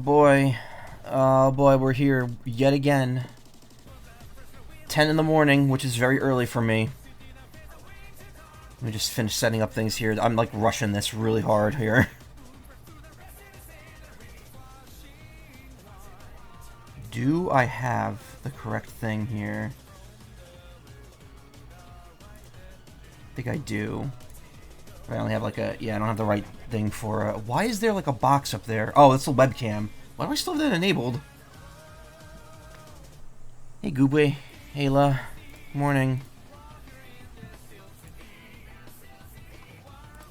boy. Oh boy, we're here yet again. 10 in the morning, which is very early for me. Let me just finish setting up things here. I'm like rushing this really hard here. Do I have the correct thing here? I think I do. I only have like a... Yeah, I don't have the right thing for... why is there like a box up there? Oh, that's a webcam. Why do I still have that enabled? Hey, Goobway. Hayla. Morning.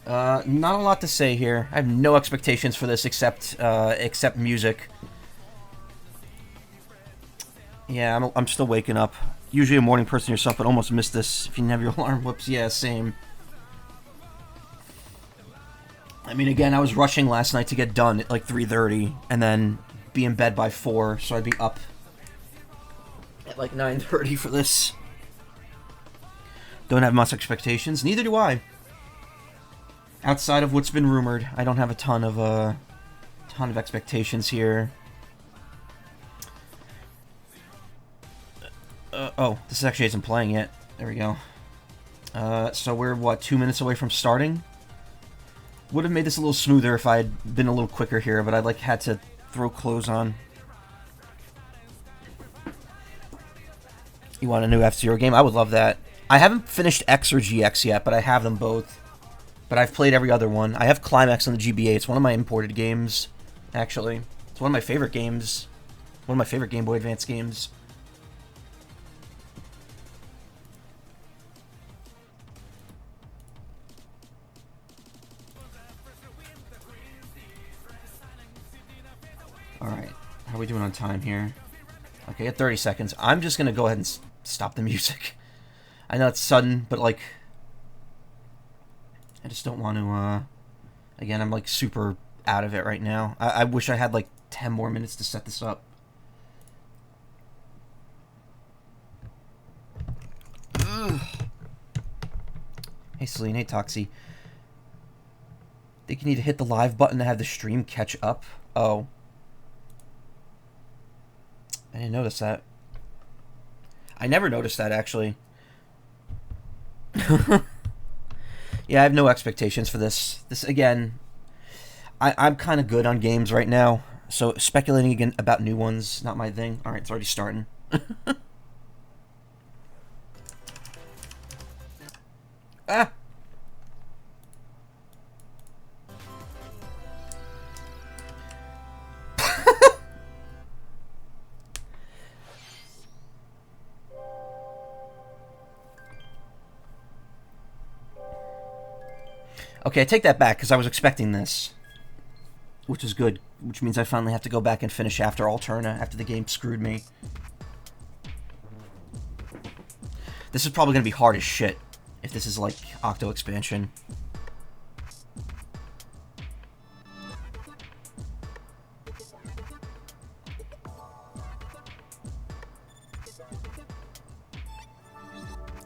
Not a lot to say here. I have no expectations for this except music. Yeah, I'm still waking up. Usually a morning person yourself, but almost missed this if you didn't have your alarm. Whoops, yeah, same. I mean, again, I was rushing last night to get done at like 3:30 and then be in bed by 4, so I'd be up at like 9:30 for this. Don't have much expectations. Neither do I. Outside of what's been rumored, I don't have a ton of expectations here. Oh, this actually isn't playing yet. There we go. So we're, what, 2 minutes away from starting? Would have made this a little smoother if I had been a little quicker here, but I like had to throw clothes on. You want a new F-Zero game? I would love that. I haven't finished X or GX yet, but I have them both. But I've played every other one. I have Climax on the GBA. It's one of my imported games, actually. It's one of my favorite games. One of my favorite Game Boy Advance games. Alright, how are we doing on time here? Okay, at 30 seconds. I'm just gonna go ahead and stop the music. I know it's sudden, but like... I just don't want to, again, I'm like super out of it right now. I wish I had like 10 more minutes to set this up. Ugh. Hey Celine, hey Toxie. Think you need to hit the live button to have the stream catch up? Oh. I didn't notice that. I never noticed that, actually. Yeah, I have no expectations for this. This, again, I'm kind of good on games right now, so speculating again about new ones, not my thing. Alright, it's already starting. Ah! Okay, I take that back, because I was expecting this. Which is good. Which means I finally have to go back and finish after Alterna, after the game screwed me. This is probably going to be hard as shit, if this is like Octo expansion.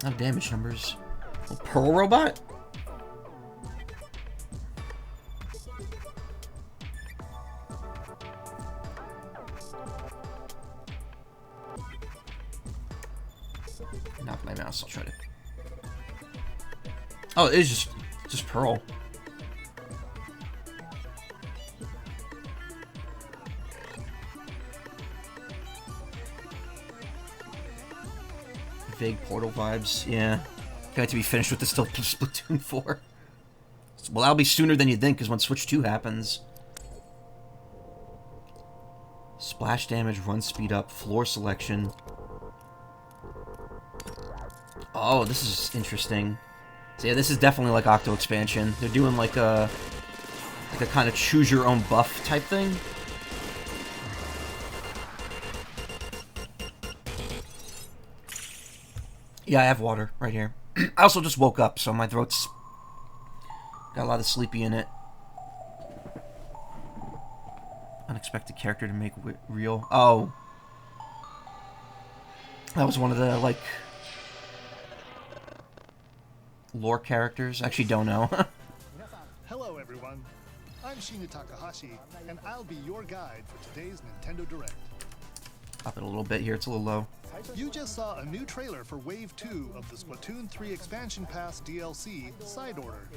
Not damage numbers. A Pearl Robot? Knock my mouse, I'll try to... Oh, it is just Pearl. Vague Portal vibes, yeah. Got to be finished with this till Splatoon 4. Well, that'll be sooner than you'd think, because when Switch 2 happens... Splash damage, run speed up, floor selection... Oh, this is interesting. So yeah, this is definitely like Octo expansion. They're doing like a kind of choose your own buff type thing. Yeah, I have water right here. I also just woke up, so my throat's got a lot of sleepy in it. Unexpected character to make real. Oh. That was one of the, like... lore characters? I actually don't know. Hello, everyone. I'm Shinya Takahashi, and I'll be your guide for today's Nintendo Direct. Up it a little bit here, it's a little low. You just saw a new trailer for Wave 2 of the Splatoon 3 Expansion Pass DLC, Side Order.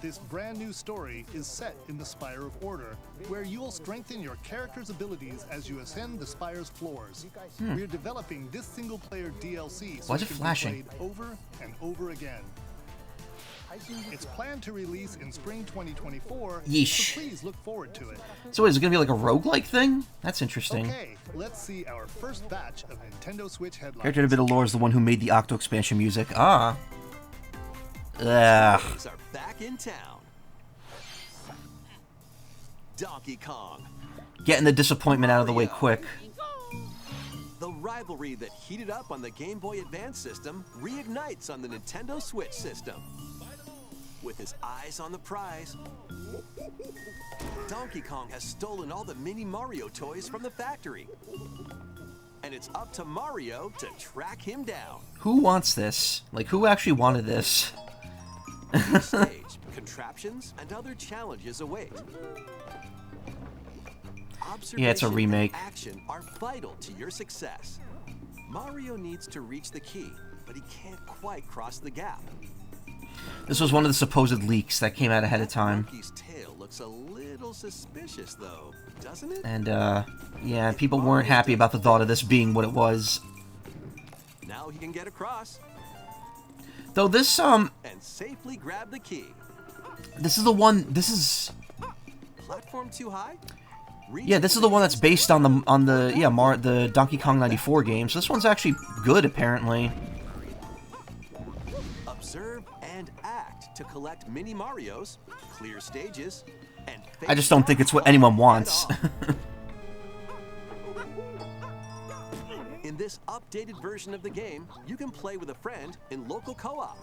This brand new story is set in the Spire of Order, where you'll strengthen your character's abilities as you ascend the Spire's floors. We're developing this single-player DLC so Why is it it can flashing? be played over and over again. It's planned to release in spring 2024, Yeesh. so please look forward to it. So is it going to be like a roguelike thing? That's interesting. Okay, let's see our first batch of Nintendo Switch headlines. Character in a bit of lore is the one who made the Octo expansion music. Ah. Ugh. Are back in town. Donkey Kong. Getting the disappointment out of the way quick. The rivalry that heated up on the Game Boy Advance system reignites on the Nintendo Switch system. With his eyes on the prize, Donkey Kong has stolen all the mini Mario toys from the factory. And it's up to Mario to track him down. Who wants this? Like, who actually wanted this? Each stage, contraptions and other challenges await. Yeah, it's a remake. And action are vital to your success. Mario needs to reach the key, but he can't quite cross the gap. This was one of the supposed leaks that came out ahead of time. Monkey's tail looks a little suspicious, though, doesn't it? And, yeah, people weren't happy about the thought of this being what it was. Now he can get across Though this, and safely grab the key. this is the one, this is... Platform too high? Yeah, this is the one that's based on the Donkey Kong 94 game. So this one's actually good, apparently. Observe and act to collect mini Marios, clear stages, and I just don't think it's what anyone wants. In this updated version of the game, you can play with a friend in local co-op.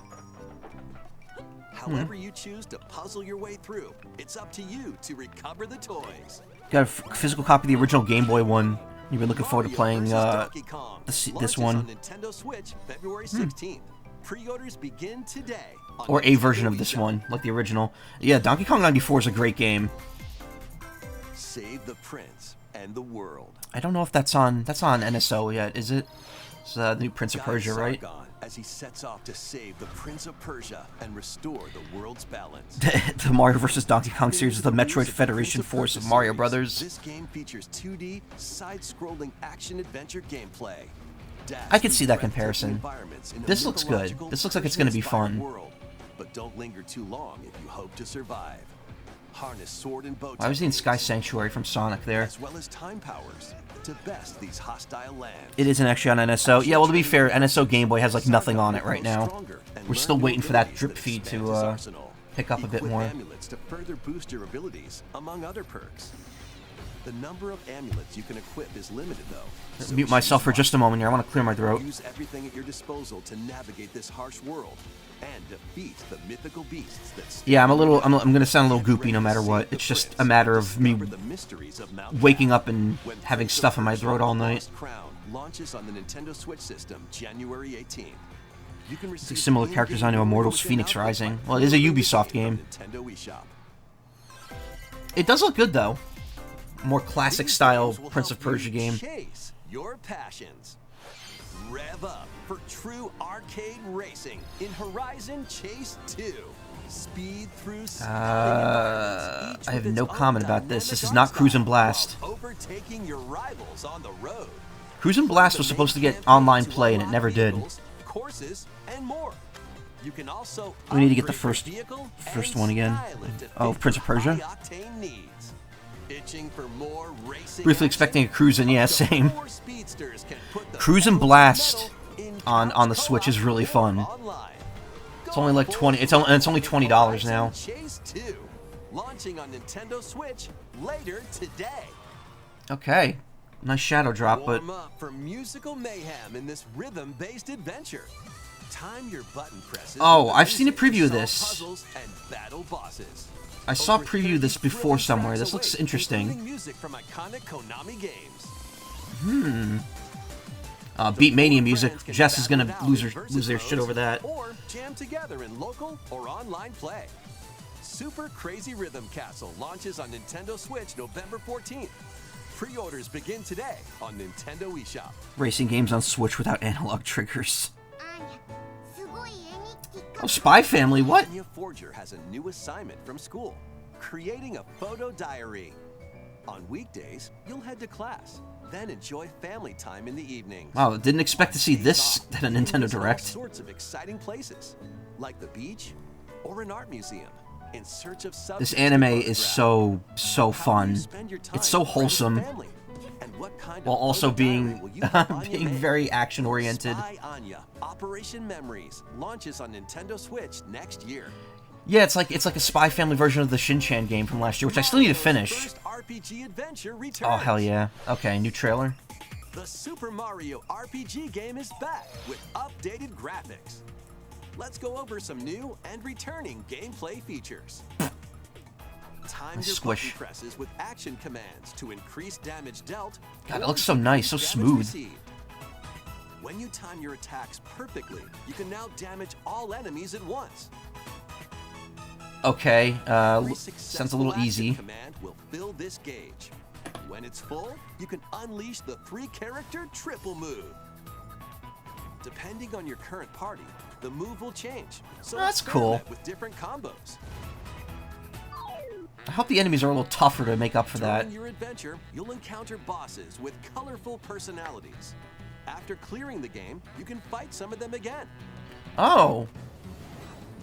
However you choose to puzzle your way through, it's up to you to recover the toys. Got a physical copy of the original Game Boy one. You've been looking forward to playing this one. On Nintendo Switch, February 16th. Pre-orders begin today. Or a version of this one, like the original. Yeah, Donkey Kong 94 is a great game. Save the prince and the world. I don't know if that's on NSO yet, is it? It's the new Prince of Persia, right? Sargon, as he sets off to save the Prince of Persia and restore the world's balance. The Mario vs. Donkey Kong series is the Metroid Federation Force of Mario Brothers. This game features 2D, side-scrolling action-adventure gameplay. I can see that comparison. This looks good. This looks like it's going to be fun. World, but don't linger too long if you hope to survive. Harness sword and bow. I was in Sky Sanctuary from Sonic there. As well as time powers to best these hostile lands. It isn't actually on NSO. Yeah, well, to be fair, NSO Game Boy has like nothing on it right now. We're still waiting for that drip feed to pick up a bit more. Amulets to further boost your abilities, among other perks. The number of amulets you can equip is limited, though. So Mute myself for just a moment here. I want to clear my throat. use everything at your disposal to navigate this harsh world and defeat the mythical beasts that. Yeah, I'm gonna sound a little goopy no matter what. It's just a matter of me waking up and having stuff in my throat all night. Crown launches on the Nintendo Switch system January 18th. You can receive Similar characters on Immortals Phoenix Rising. Well, it is a Ubisoft game. Nintendo eShop. It does look good though. More classic style Prince of Persia game. Chase your passions. Rev up for true arcade racing in Horizon Chase 2. Speed through I have no comment about this. This is not Cruise and Blast. Overtaking your rivals on the road. Cruise and Blast was supposed to get online play and it never did. Courses and more. You can also We need to get the first one again. Oh, Prince of Persia. Itching for more racing Briefly expecting a Cruise and yeah, same. Cruise and Blast on the Switch is really fun. It's only like 20. It's only $20 now. Chase 2, launching on Nintendo Switch later today. Okay, nice shadow drop, but Warm up for musical mayhem in this rhythm-based adventure. Time your button presses. Oh, I've seen a preview of solve this. puzzles and battle bosses. I saw a Over preview of this 30 before thrilling somewhere. tracks This looks await, interesting. including music from iconic Konami games. Beat Mania music. Jess is gonna lose their shit over that. Or jam together in local or online play. Super Crazy Rhythm Castle launches on Nintendo Switch November 14th. Pre-orders begin today on Nintendo eShop. Racing games on Switch without analog triggers. Oh, Spy Family, what? Anya Forger has a new assignment from school, creating a photo diary. On weekdays, you'll head to class, then enjoy family time in the evenings. Wow, didn't expect to see this at a Nintendo Direct. All sorts of exciting places, like the beach or an art museum. In search of this anime is so fun. It's so wholesome, while also being being very action oriented. Spy Anya Operation Memories launches on Nintendo Switch next year. Yeah, it's like a Spy Family version of the Shin-Chan game from last year, which I still need to finish. First RPG adventure returns. Oh hell yeah! Okay, new trailer. The Super Mario RPG game is back with updated graphics. Let's go over some new and returning gameplay features. Time your Squish. button presses with action commands to increase damage dealt. God, it or looks so nice, so damage smooth. received. When you time your attacks perfectly, you can now damage all enemies at once. Okay, Every sounds a successful little action easy. command will fill this gauge. When it's full, you can unleash the 3-character triple move. Depending on your current party, the move will change. So That's cool. experiment with different combos. I hope the enemies are a little tougher to make up for that. During your adventure, you'll encounter bosses with colorful personalities. After clearing the game, you can fight some of them again. Oh.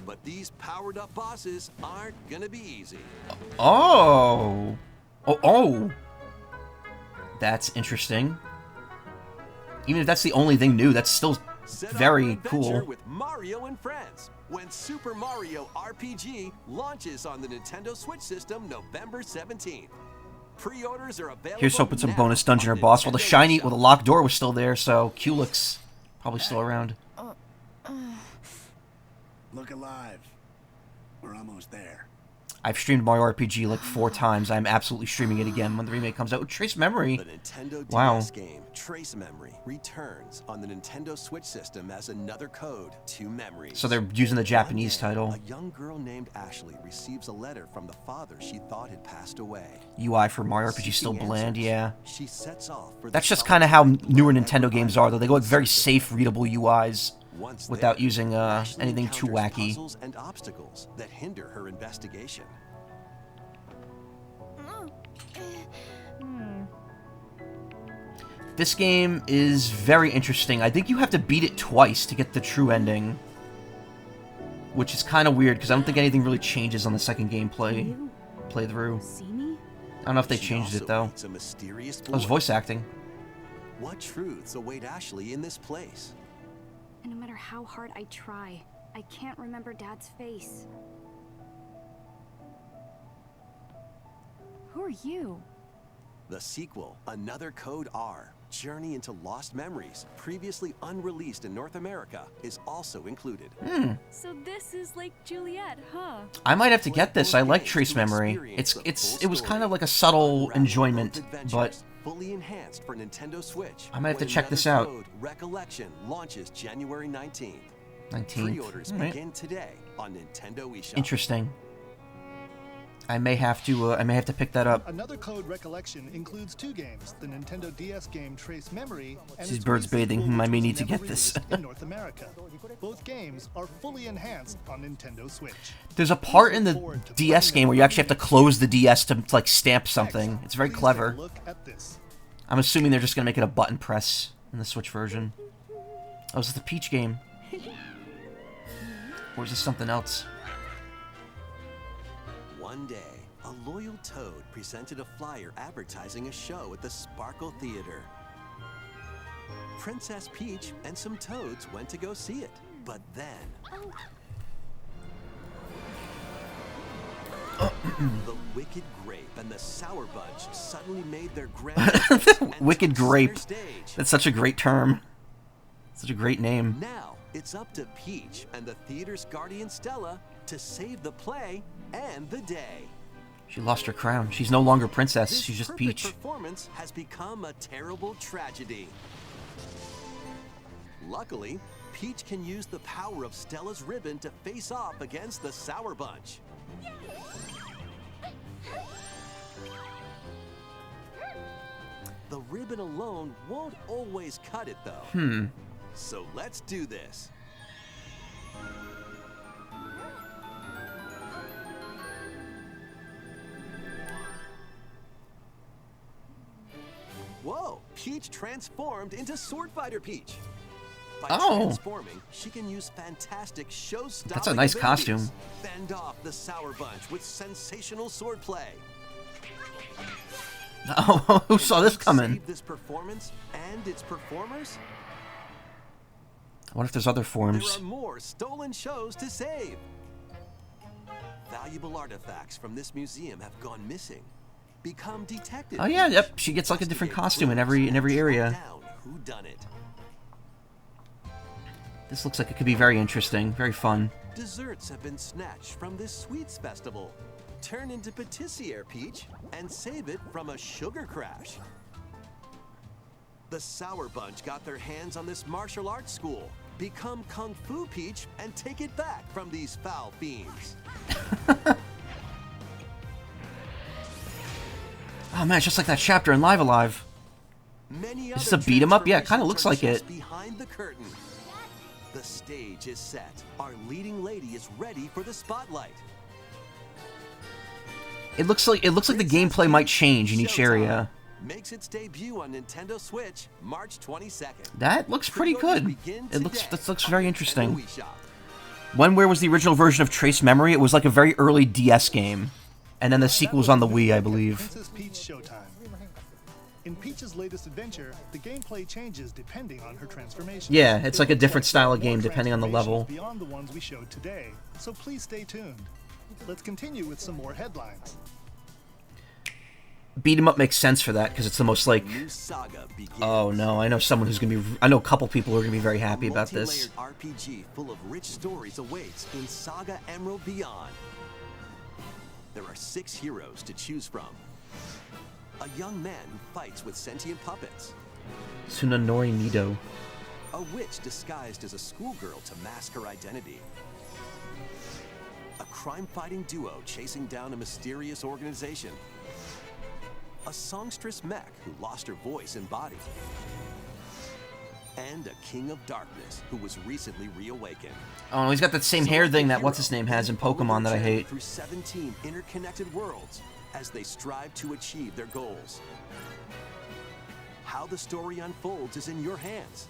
But these powered-up bosses aren't gonna be easy. Oh. Oh. That's interesting. Even if that's the only thing new, that's still Set very off an adventure cool. with Mario and Friends when Super Mario RPG launches on the Nintendo Switch system November 17th. Pre-orders are available. Here's hoping some now bonus dungeon or on boss. Well, the Nintendo shiny, eShop. well, the locked door was still there, so Culex probably still around. Look alive. We're almost there. I've streamed Mario RPG like 4 times. I'm absolutely streaming it again when the remake comes out. Trace Memory. The Nintendo Wow. DS game Trace Memory returns on the Nintendo Switch system as another code to Memories. So they're using the Japanese One day, title. A young girl named Ashley receives a letter from the father she thought had passed away. UI for Mario RPG still Seeking bland, answers, yeah. She sets off for That's the just kind of how solitude newer of Nintendo games are, though. They go with very safe, readable UIs Once without there, using Ashley anything too encounters wacky. puzzles and obstacles that hinder her investigation. This game is very interesting. I think you have to beat it twice to get the true ending, which is kind of weird because I don't think anything really changes on the second gameplay playthrough. See me? I don't know if they She changed also it though. meets a mysterious That was boy. voice acting. What truths await Ashley in this place? And no matter how hard I try, I can't remember Dad's face. Who are you? The sequel, Another Code R, Journey into Lost Memories, previously unreleased in North America, is also included. So this is like Juliet, huh? I might have to get this. I like Trace Memory. It was kind of like a subtle enjoyment, but fully enhanced for Nintendo Switch. I might have to when check this Another out. Code Recollection launches January 19th. 19th. Pre-orders All right. begin today on Nintendo eShop. Interesting. I may have to pick that up. Another Code Recollection includes 2 games: the Nintendo DS game Trace Memory and These its birds pre-sequel, bathing. which I may was need to never get this. released in North America. Both games are fully enhanced on Nintendo Switch. There's a part in the DS game where you actually have to close the DS to like stamp something. Next, It's very please clever. take a look at this. I'm assuming they're just gonna make it a button press in the Switch version. Oh, is this the Peach game? Or is this something else? One day, a loyal toad presented a flyer advertising a show at the Sparkle Theater. Princess Peach and some toads went to go see it. But then... the Wicked Grape and the Sour Bunch suddenly made their grand entrance and Wicked took center Grape. stage. That's such a great term. Such a great name. Now, it's up to Peach and the theater's guardian Stella to save the play and the day. She lost her crown. She's no longer princess. This She's just perfect Peach. performance has become a terrible tragedy. Luckily, Peach can use the power of Stella's ribbon to face off against the Sour Bunch. The ribbon alone won't always cut it, though. So let's do this. Whoa! Peach transformed into Sword Fighter Peach. By transforming, she can use fantastic show-stopping That's a nice abilities. costume. Fend off the Sour Bunch with sensational swordplay. Oh, who saw this coming? Save this performance and its performers? What if there's other There forms? are more stolen shows to save. Valuable artifacts from this museum have gone missing. Become detective. Oh yeah, yep. She gets like a different costume in every area. Who done it? This looks like it could be very interesting, very fun. Desserts have been snatched from this sweets festival. Turn into Patissiere Peach and save it from a sugar crash. The Sour Bunch got their hands on this martial arts school. Become Kung Fu Peach and take it back from these foul fiends. Oh man, it's just like that chapter in Live Alive. Many Is this other a beat 'em up? Yeah, it kinda transformations looks are like just it. Behind the curtain. The stage is set. Our leading lady is ready for the spotlight. It looks like the gameplay might change in each area. Makes its debut on Nintendo Switch March 22nd. That looks pretty Pre-orders good. begin This looks today very on interesting. Nintendo eShop. Where was the original version of Trace Memory? It was like a very early DS game. And then the sequel was on the Wii, I believe. Princess Peach Showtime. In Peach's latest adventure, the gameplay changes depending on her transformation. Yeah, it's like a It looks different style of there are game more depending on the level. transformations beyond the ones we showed today, so please stay tuned. Let's continue with some more headlines. Beat 'em up makes sense for that because it's the most like. New saga begins. Oh no, I know someone who's gonna be. I know a couple people who are gonna be very happy about this. Multi-layered RPG full of rich stories awaits in Saga Emerald Beyond. There are 6 heroes to choose from. A young man who fights with sentient puppets. Tsunanori Nido. A witch disguised as a schoolgirl to mask her identity. A crime-fighting duo chasing down a mysterious organization. A songstress mech who lost her voice and body. And a king of darkness who was recently reawakened. Oh, he's got that same hair Select thing a that hero what's-his-name has in and follow Pokemon that I their hate. journey through 17 interconnected worlds as they strive to achieve their goals. How the story unfolds is in your hands.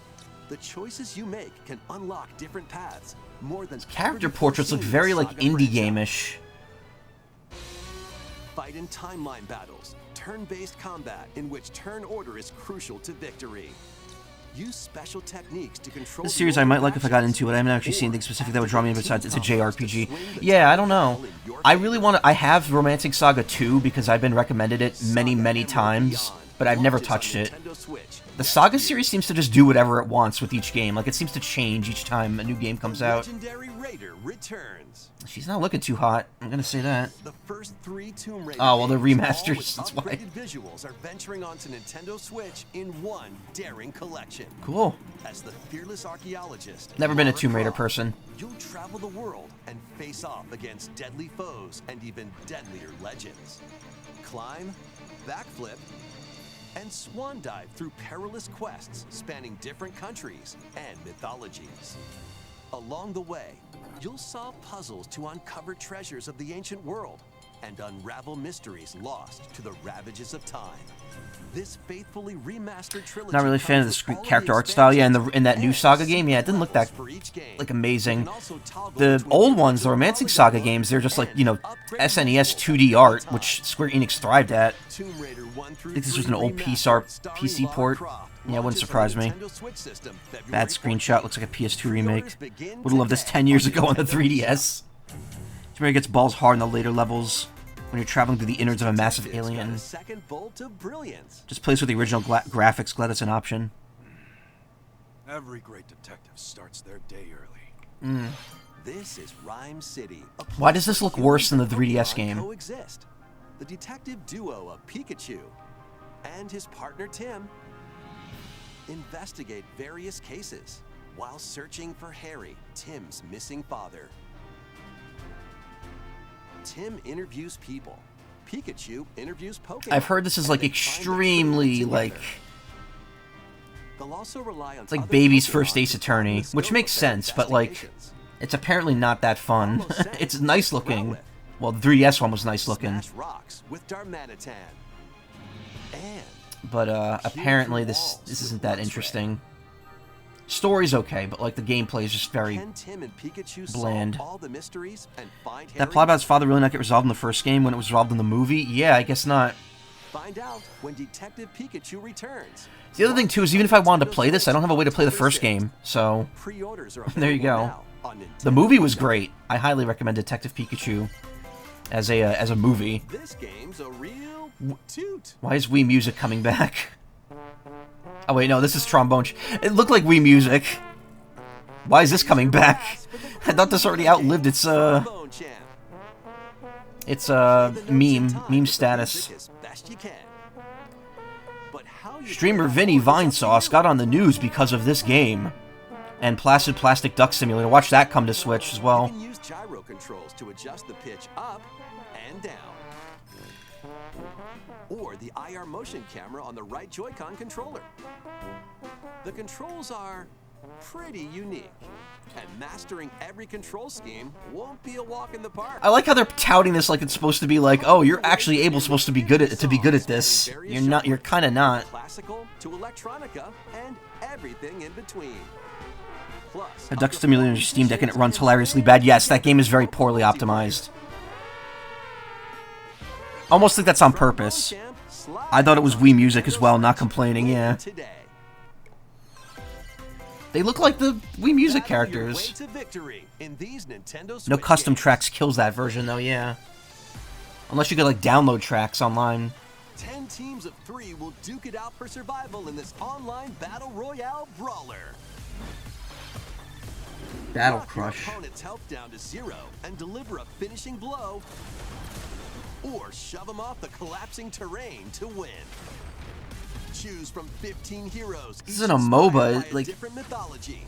The choices you make can unlock different paths. More than Character ever portraits look before very seen like in the Saga indie franchise. game-ish. Fight in timeline battles, turn-based combat in which turn order is crucial to victory. Use special techniques to control This the series I order might of like if I got actions, into it. I haven't actually seen or anything specific that would draw me in besides it's a activate JRPG. combos to swing the Yeah, I don't know. ball in your I really favor. want to. I have Romantic Saga 2 because I've been recommended it many, Saga many Emerald times, Beyond but I've never launches on touched it. Nintendo Switch The next Saga year. series seems to just do whatever it wants with each game. Like, it seems to change each time a new game comes out. Legendary Raider returns. She's not looking too hot. I'm gonna say that. The first 3 Tomb Raider Oh, well, they're games, remasters, all with that's why. upgraded visuals, are venturing onto Nintendo Switch in one daring collection. Cool. As the fearless archaeologist, Never been a Lara Tomb Raider Croft, person. You'll travel the world and face off against deadly foes and even deadlier legends. Climb, backflip, and swan dive through perilous quests spanning different countries and mythologies. Along the way, you'll solve puzzles to uncover treasures of the ancient world and unravel mysteries lost to the ravages of time. This faithfully remastered trilogy Not really a fan of the comes with all character art style. Yeah, in that new and Saga game, yeah, it didn't look that for each game. like amazing. You can also toggle The between old ones, the individual Romantic polygon Saga modes games, they're just like, and you know, upgraded SNES visuals 2D all art, the which time. Square Enix thrived at. Tomb Raider 1 through I think this 3 was an old remastered, PC starring Lara port. Croft, Yeah, it wouldn't launches on surprise me. Nintendo Switch system February Bad 14th. screenshot, looks like a PS2 remake. Pre-orders begin Would've loved this today 10 years on ago on the Nintendo 3DS. Tomb Raider gets balls hard in the later levels when you're traveling through the innards of a massive Detectives got alien. a second bolt of brilliance. Just plays with the original graphics, glad it's an option. Every great detective starts their day early. This is Rhyme City. a Why place does this where look worse than the human 3DS Pokemon game? Coexist. The detective duo of Pikachu and his partner Tim investigate various cases while searching for Harry, Tim's missing father. Tim interviews people. Pikachu interviews Pokemon. I've heard this is like and they find the truth extremely together. like They'll also rely on it's like other baby's Pokemon first Ace to Attorney, broaden the which scope makes of their sense, but like investigations. it's apparently not that fun. Almost Samus It's nice to looking. Rowlet. Well, the 3DS one was nice looking, Smash Rocks with Darmanitan. And but apparently this isn't that interesting. Story's okay, but like the gameplay is just very can Tim and Pikachu bland. solve all the mysteries and find That Harry? plot about his father really not get resolved in the first game when it was resolved in the movie? Yeah, I guess not. Find out when Detective Pikachu returns. The other thing too is even if I wanted to play this, I don't have a way to play the first game, so Pre-orders are there you available go. now on Nintendo. The movie was great. I highly recommend Detective Pikachu as a movie. This game's a real toot. Why is Wii Music coming back? Oh wait, no, this is Trombone. It looked like Wii Music. Why is this coming back? I thought this already outlived its Trombone Champ. meme status. As best you can. But how you Streamer play Vinny is up to Vinesauce you. got on the news because of this game. And Placid Plastic Duck Simulator. Watch that come to Switch as You well. can use gyro controls to adjust the pitch up and down. Or the IR motion camera on the right Joy-Con controller. The controls are pretty unique, and mastering every control scheme won't be a walk in the park. I like how they're touting this like it's supposed to be like, oh, you're actually supposed to be good at this. You're not. You're kind of not. Classical to electronica and everything in between. Plus, A Duck Simulator on your Steam Deck and it runs hilariously bad. Yes, that game is very poorly optimized. Almost think that's on purpose. I thought it was Wii Music as well, not complaining, yeah. They look like the Wii Music characters. No custom tracks kills that version though, yeah. Unless you could like download tracks online. 10 teams of 3 will duke it out for survival in this online battle royale brawler. Battle Knock Crush. your opponent's health down to 0 and deliver a finishing blow, or shove them off the collapsing terrain to win. Choose from 15 heroes. This each isn't a inspired MOBA, by a like- different mythology.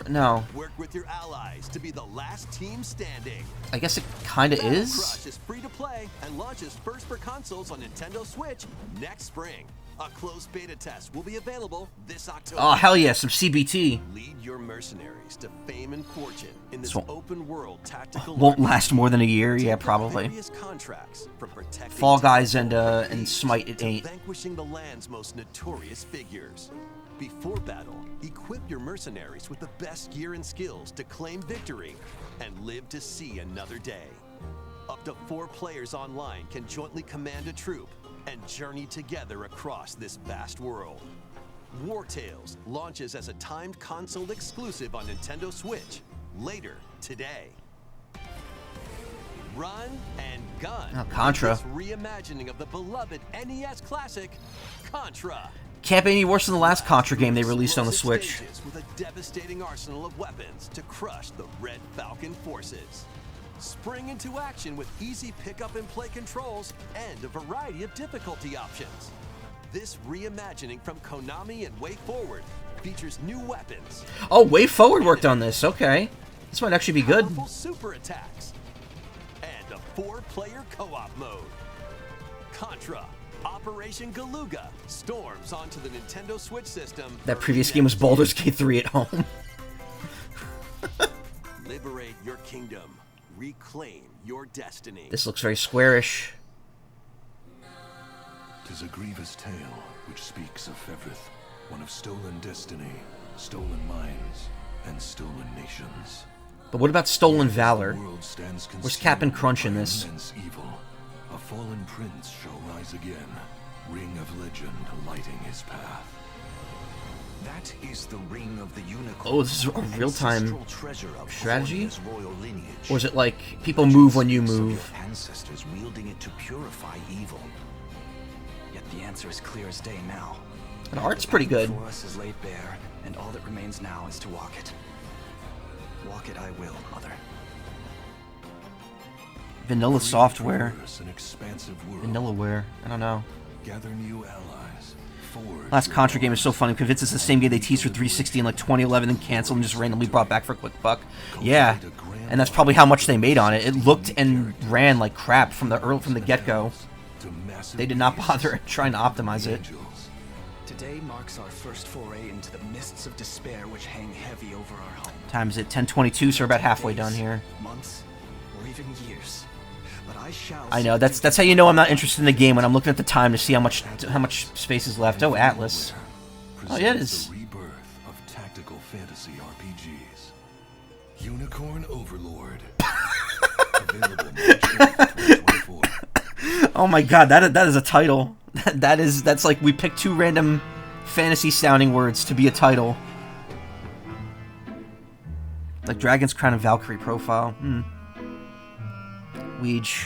No. Work with your allies to be the last team standing. I guess it kinda Battle is. Crush is free to play and launches first for consoles on Nintendo Switch next spring. A closed beta test will be available this October. Oh, hell yeah, some CBT. Lead your mercenaries to fame and fortune in this won't- open world tactical. Won't RPG. last more than a year, yeah, Take up probably. various contracts from protecting Fall Guys towns and Smite, it to ain't. vanquishing the land's most notorious figures. Before battle, equip your mercenaries with the best gear and skills to claim victory and live to see another day. Up to 4 players online can jointly command a troop and journey together across this vast world. War Tales launches as a timed console exclusive on Nintendo Switch later today. Run and gun. Oh, Contra. This reimagining of the beloved NES classic, Contra. Can't be any worse than the last Contra game they released on the Explosive Switch. stages with a devastating arsenal of weapons to crush the Red Falcon forces. Spring into action with easy pick-up and play controls and a variety of difficulty options. This reimagining from Konami and Way Forward features new weapons, Oh, Way Forward worked on this. Okay. This might actually be good. powerful super attacks, and a 4-player co-op mode. Contra Operation Galuga storms onto the Nintendo Switch system. That early previous game was next Baldur's Gate 3 at home. year. Liberate your kingdom. Reclaim your destiny. This looks very squarish. 'Tis a grievous tale which speaks of Fevrith, one of stolen destiny, stolen minds, and stolen nations. But what about Stolen Valor? The world stands Where's Cap'n Crunch in by this? immense evil. A fallen prince shall rise again, ring of legend lighting his path. That is the ring of the unicorn. Oh, this is a real-time ancestral treasure of strategy? Cornia's royal lineage. Or is it like people move when you Of move? your ancestors wielding it to purify evil. Yet the answer is clear as day now. The art's pretty good. Before us is laid bare, and all that remains now is to walk it. Walk it I will, Mother. Vanilla software. Traverse an expansive world. Vanillaware. I don't know. Gather new allies. Forge Last your Contra game is so bonds. funny. I'm convinced it's the same game they teased for 360 in like 2011 and canceled and just randomly brought back for a quick buck. Yeah, and that's probably how much they made on it. It looked and ran like crap from the get-go. to massive They did not beasts bother trying to optimize it. angels. Today marks our first foray into the mists of despair which hang heavy over our home. Time is at 10:22, so we're about halfway done here. Months, or even years. But I shall. I know, that's how you know I'm not interested in the game, when I'm looking at the time to see how much space is left. Oh, Atlas. Oh, yeah, it is. The rebirth of tactical fantasy RPGs. Unicorn Overlord. Available March 5th, 2024. Oh my god, that is a title. That's like we picked two random fantasy sounding words to be a title. Like Dragon's Crown and Valkyrie profile. Ouija.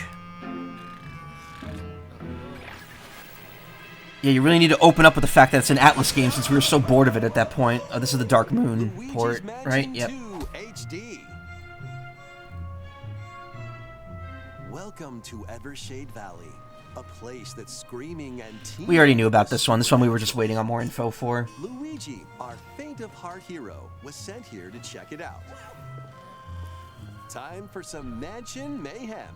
Yeah, you really need to open up with the fact that it's an Atlas game, since we were so bored of it at that point. Oh, this is the Dark Moon Luigi's port, right? Mansion Yep. 2 HD. Welcome to Evershade Valley, a place that's screaming and teeming. We already knew about this one. This one we were just waiting on more info for. Luigi, our faint of heart hero, was sent here to check it out. Time for some mansion mayhem.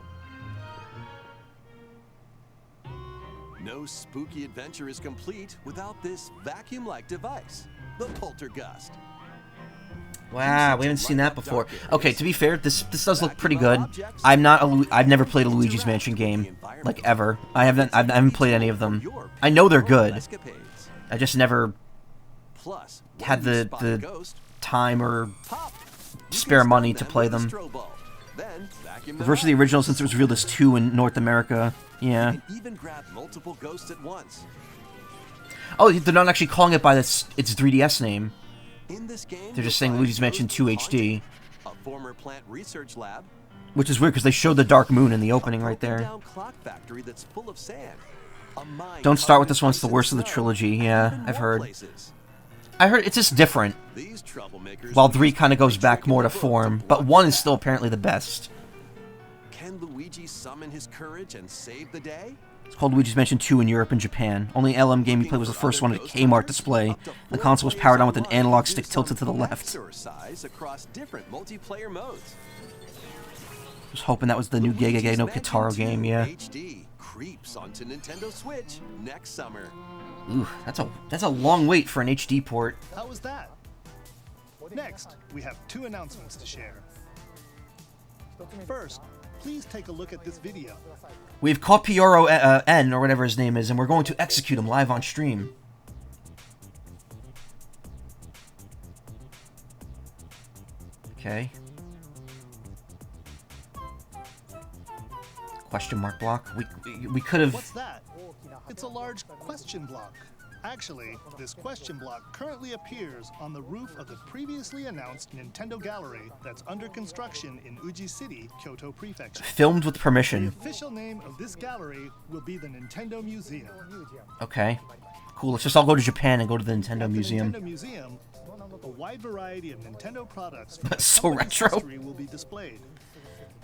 No spooky adventure is complete without this vacuum-like device, the Poltergust. Wow, we haven't seen that before. Okay, to be fair, this does look pretty good. I've never played a Luigi's Mansion game, like ever. I haven't played any of them. I know they're good. I just never had the time or spare money to play them. Versus the original, since it was released 2 in North America. Yeah. Even grab multiple ghosts at once. Oh, they're not actually calling it by its 3DS name. In this game, They're just saying Luigi's Mansion 2 HD. A former plant research lab. Which is weird, because they showed the Dark Moon in the opening right there. Down clock factory that's full of sand. A mine Don't start with this one, it's the carved worst of the in trilogy. stone. Yeah, Even I've more heard. places. I heard it's just different. These troublemakers While will 3 use kind of goes every back trick in more the to book form. block But 1 is that. still apparently the best. Can Luigi summon his courage and save the day? It's called Luigi's Mansion 2 in Europe and Japan. Only LM game you played was the first one at a Kmart display. The console was powered on with an analog stick tilted to the left. Exercise across different multiplayer modes. Was hoping that was the new Gegege no Kitaro game, yeah. HD creeps onto Nintendo Switch next summer. Ooh, that's a long wait for an HD port. How was that? Next, we have 2 announcements to share. First, please take a look at this video. We've caught Pioro N, or whatever his name is, and we're going to execute him live on stream. Okay. Question mark block. We could have. What's that? It's a large question block. Actually, this question block currently appears on the roof of the previously announced Nintendo Gallery that's under construction in Uji City, Kyoto Prefecture. Filmed with The permission. official name of this gallery will be the Nintendo Museum. Okay. Cool. Let's just all go to Japan and go to the Nintendo Museum. At the Nintendo Museum, a wide variety of Nintendo products from That's the so company's retro. history will be displayed.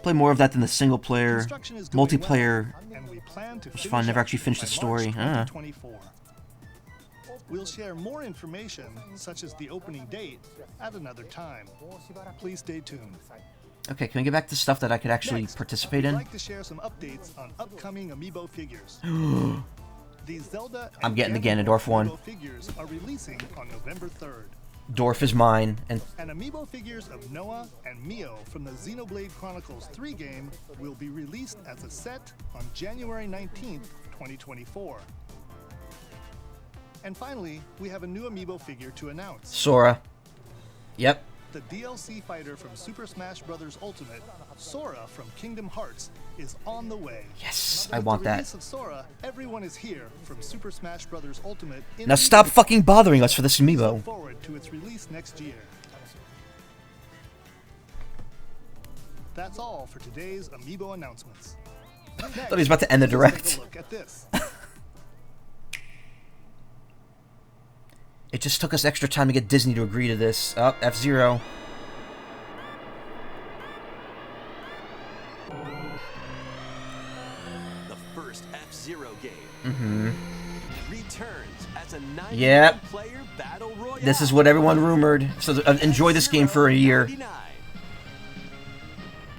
Play more of that than the single player. Construction is going Multiplayer. well, and we plan to was finish fun, never up actually finished by the story. March 2024. We'll share more information, such as the opening date, at another time. Please stay tuned. Okay, can we get back to stuff that I could actually Next, participate I'd in? like to share some updates on upcoming Amiibo figures. These Zelda and I'm getting the Ganondorf Ganondorf one. Amiibo figures are releasing on November 3rd. Dorf is mine, and And Amiibo figures of Noah and Mio from the Xenoblade Chronicles 3 game will be released as a set on January 19th, 2024. And finally, we have a new Amiibo figure to announce. Sora. Yep. The DLC fighter from Super Smash Bros. Ultimate, Sora from Kingdom Hearts, is on the way. Yes, I With want the that. release of Sora, everyone is here from Super Smash Bros. Ultimate. in Now the stop Amiibo. fucking bothering us for this We look amiibo. forward to its release next year. That's all for today's Amiibo announcements. Thought he was about to end the Let's direct. Take a look at this. It just took us extra time to get Disney to agree to this. Oh, F-Zero. The first F-Zero game returns as a 99-player battle royale. This is what everyone rumored. So enjoy this game for a year.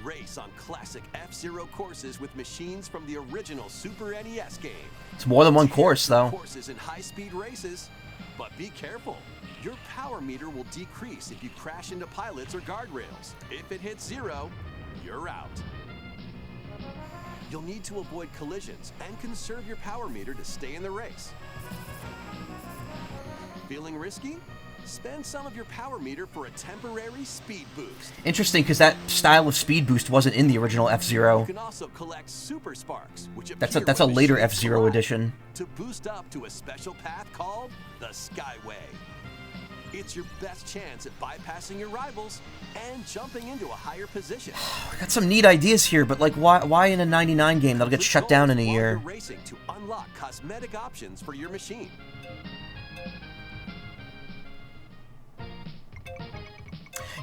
Race race on classic F-Zero courses with machines from the original Super NES game. It's more than one course, though. Courses in high-speed races, but be careful. Your power meter will decrease if you crash into pilots or guardrails. If it hits 0, you're out. You'll need to avoid collisions and conserve your power meter to stay in the race. Feeling risky? Spend some of your power meter for a temporary speed boost. Interesting, because that style of speed boost wasn't in the original F-Zero. You can also collect super sparks, which That's appear a when later machines F-Zero collide, edition. to boost up to a special path called the Skyway. It's your best chance at bypassing your rivals and jumping into a higher position. I got some neat ideas here, but like, why in a 99 game that'll get The shut goal down is in a while year? you're racing to unlock cosmetic options for your machine.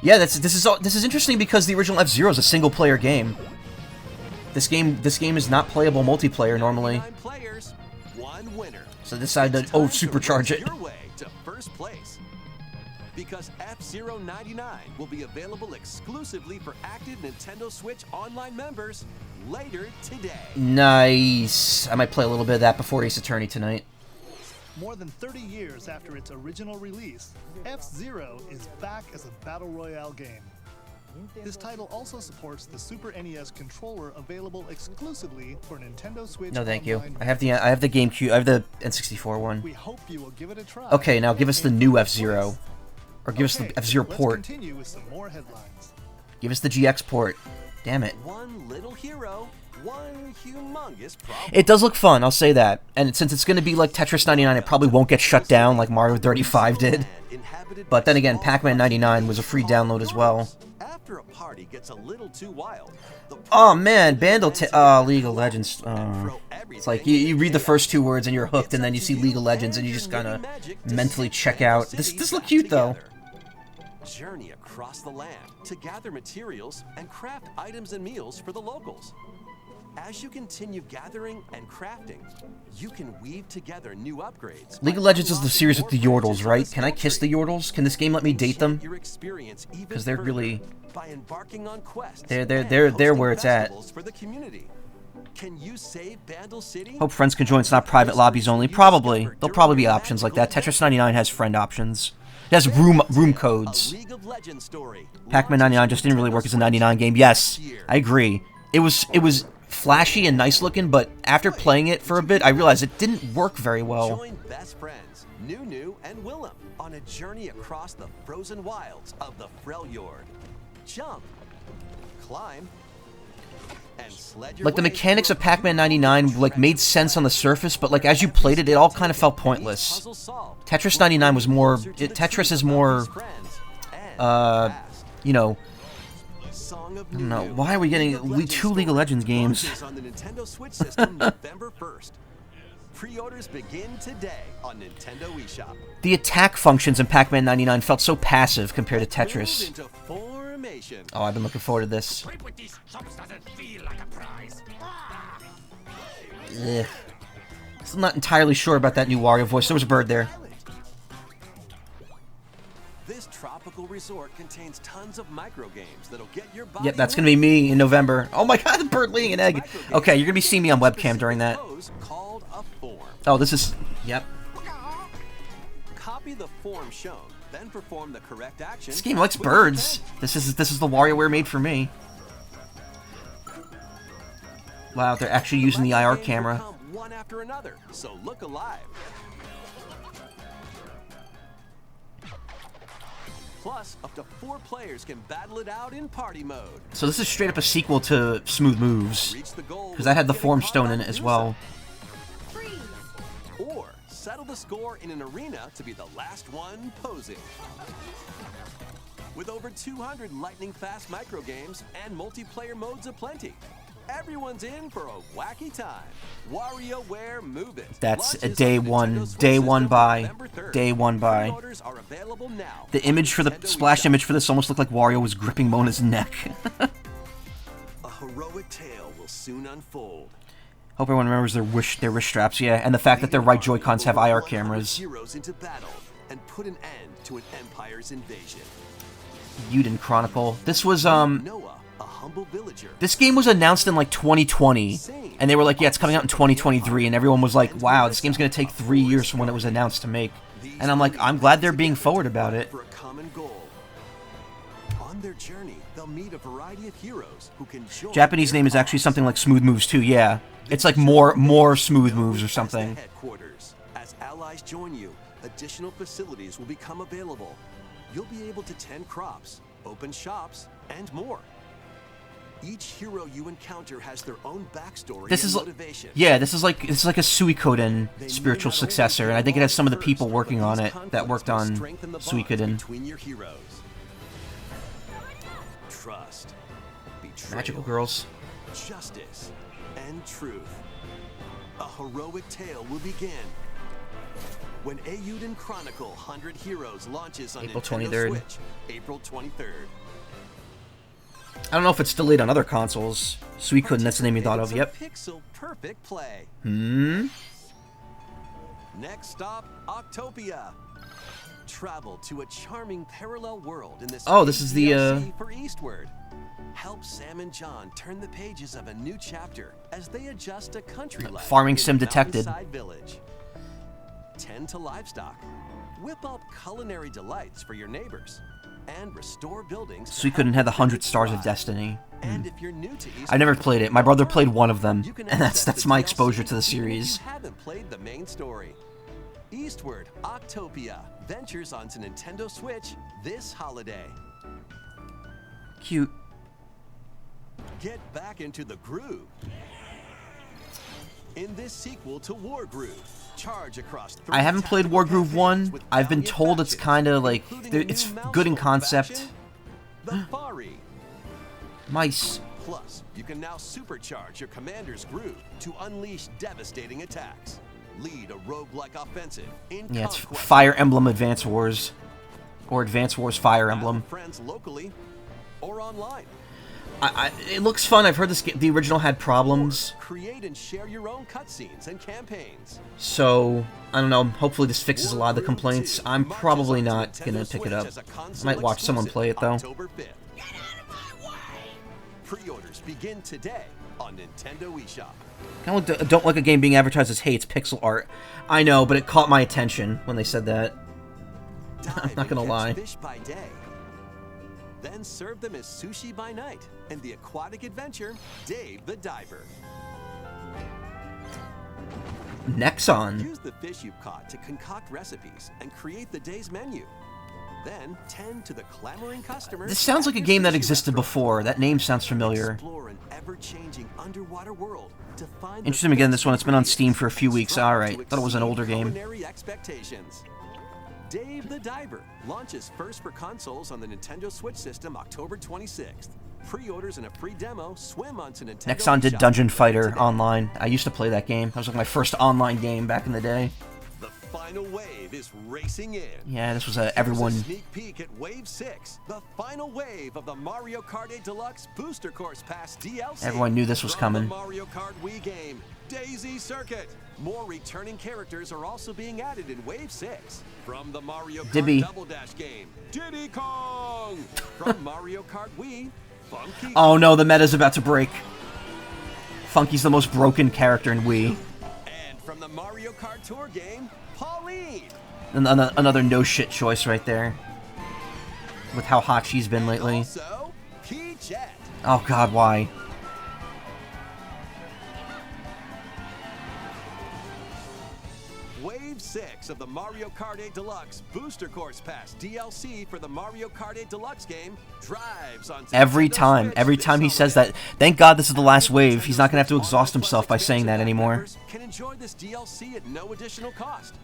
Yeah, this is interesting because the original F-Zero is a single-player game. This game is not playable multiplayer normally. 99 players, one winner. So they decided to supercharge it. Your way to first place. Because F-Zero 99 will be available exclusively for active Nintendo Switch Online members later today. Nice. I might play a little bit of that before Ace Attorney tonight. More than 30 years after its original release, F-Zero is back as a Battle Royale game. This title also supports the Super NES controller available exclusively for Nintendo Switch. No, thank you. Online I have the GameCube. I have the N64 one. We hope you will give it a try. Okay, now give us the new F-Zero. Or give us the F-Zero port. Let's continue with some more headlines. Give us the GX port. Damn it. One little hero, one humongous problem. It does look fun, I'll say that. And since it's going to be like Tetris 99, it probably won't get shut down like Mario 35 did. But then again, Pac-Man 99 was a free download as well. After a party gets a little too wild, Oh man, League of Legends. It's like you read the first 2 words and you're hooked, and then you see League of Legends and you just kind of mentally check out. This looks cute though. Journey across the land to gather materials and craft items and meals for the locals. As you continue gathering and crafting, you can weave together new upgrades. League of Legends is the series with the Yordles, right? Can I kiss the Yordles? Can this game let me date them? Because they're really... by embarking on quests. They're where it's at. For the community. Can you save Bandle City? Hope friends can join. It's not private lobbies only. Probably. There'll probably be options like that. Tetris 99 has friend options. It has room codes. Pac-Man 99 just didn't really work as a 99 game. Yes, I agree. It was flashy and nice looking, but after playing it for a bit, I realized it didn't work very well. Join best friends Nunu and Willem on a journey across the frozen wilds of the Freljord. Jump, climb, and sled your Like the way mechanics through of Pac-Man 99 like made sense on the surface, but like as you played it, it all kind of felt pointless. Tetris 99 was more. Tetris is more. You know. I don't know. Why are we getting 2 League of Legends games? on the Nintendo Switch system November 1st. Pre-orders begin today on Nintendo eShop. The attack functions in Pac-Man 99 felt so passive compared to Move Tetris. into formation. Oh, I've been looking forward to this. Ugh. Still not entirely sure about that new Wario voice. There was a bird there. This tropical resort contains tons of micro games that'll get your body. Yep, that's gonna be me in November. Oh my god, the bird laying an egg. Okay, you're gonna be seeing me on webcam during that. Called a form. Oh, this is... Yep. Copy the form shown, then perform the correct action. This game likes with your birds. pen. This is the WarioWare made for me. Wow, they're actually using the IR camera. One after another, so look alive. Plus, up to 4 players can battle it out in party mode. So this is straight up a sequel to Smooth Moves. Because that had the Form Stone in it as well. Or settle the score in an arena to be the last one posing. With over 200 lightning-fast microgames and multiplayer modes aplenty, everyone's in for a wacky time. WarioWare Move It. That's a Launches day on one. Nintendo Switch Day one system buy. November 3rd. Day one buy. Pre-orders are available now. The image for the splash image for this almost looked like Wario was gripping Mona's neck. A heroic tale will soon unfold. Hope everyone remembers their wrist straps, yeah, and the fact that their right Joy-Cons have IR cameras. Heroes into battle and put an end to an empire's invasion. Yuden Chronicle. This was, Noah, a humble villager. This game was announced in like 2020, and they were like, yeah, it's coming out in 2023, and everyone was like, wow, this game's going to take 3 years from when it was announced to make. And I'm like, I'm glad they're being forward about it. For a common goal. On their journey, they'll meet a variety of heroes who can join Japanese name is actually something like Smooth Moves too, yeah. It's like more Smooth Moves or something. Headquarters. As allies join you, additional facilities will become available. You'll be able to tend crops, open shops, and more. Each hero you encounter has their own backstory and motivation. Yeah, this is like a Suikoden spiritual successor, and I think it has some of the people working on it that worked on Suikoden. Between your heroes. Trust, betrayal, Magical girls. justice, and truth. A heroic tale will begin when Eiyuden Chronicle 100 Heroes launches on April Nintendo 23rd. Switch, April 23rd. I don't know if it's delayed on other consoles. Suikoden, that's the name you thought of, yep. Pixel perfect play. Next stop, Octopia. Travel to a charming parallel world in this. Oh, this is the DLC for Eastward. Help Sam and John turn the pages of a new chapter as they adjust to country life. Farming in sim a detected. mountainside village. Tend to livestock. Whip up culinary delights for your neighbors. And restore buildings. Suikoden had the 100 Stars of Destiny. And if you're new to Eastward, I never played it. My brother played one of them, you can and access that's the my DLC exposure to the even if series. You haven't played the main story. Eastward, Octopia ventures onto Nintendo Switch this holiday. Cute. Get back into the groove. In this sequel to Wargroove, charge across 3 I haven't played tactical Wargroove campaigns 1. with I've been valiant told it's factions, kind of like, including a it's new good in mousehold concept. faction, the Fari. Mice. Plus, you can now supercharge your commander's groove to unleash devastating attacks. Lead a roguelike offensive in Yeah, it's Conquest. Fire Emblem Advance Wars. Or Advance Wars Fire Have Emblem. friends locally or online. It looks fun. I've heard the original had problems. Create and share your own cutscenes and campaigns. So, I don't know. Hopefully this fixes a lot of the complaints. I'm probably not going to pick it up. I might watch someone play it, though. October 5th. Get out of my way! Pre-orders begin today on Nintendo eShop. I don't like a game being advertised as, hey, it's pixel art. I know, but it caught my attention when they said that. I'm not going to lie. Fish by day. Then serve them as sushi by night in the aquatic adventure, Dave the Diver. Nexon. Use the fish you've caught to concoct recipes and create the day's menu. Then tend to the clamoring customers. This sounds like a at your game that sushi existed restaurant. before. That name sounds familiar. Explore an ever-changing underwater world to find Interesting again, this one. It's been on Steam for a few weeks. Alright, thought it was an older game. Culinary expectations. Dave the Diver launches first for consoles on the Nintendo Switch system October 26th. Pre-orders and a free demo swim onto Nintendo Nexon did eShop Dungeon Fighter today. online. I used to play that game. That was like my first online game back in the day. The final wave is racing in. Yeah, this was Here's everyone. a sneak peek at Wave 6, the final wave of the Mario Kart 8 Deluxe Booster Course Pass DLC. Everyone knew this was From coming. The Mario Kart Wii game, Daisy Circuit. More returning characters are also being added in Wave 6. From the Mario Kart Dibby. Double Dash game, Diddy Kong. From Mario Kart Wii, Funky Oh no, the meta's about to break. Funky's the most broken character in Wii. And from the Mario Kart Tour game, Pauline. And another no-shit choice right there. With how hot she's been lately. Also, Peachette. Oh god, why? Wave 6 of the Mario Kart 8 Deluxe Booster Course Pass DLC for the Mario Kart 8 Deluxe game drives on Every Nintendo time. Switch Every this time he says that. holiday. Thank god this is the last wave. He's not gonna have to exhaust himself by saying that anymore. Members can enjoy this DLC at no additional cost.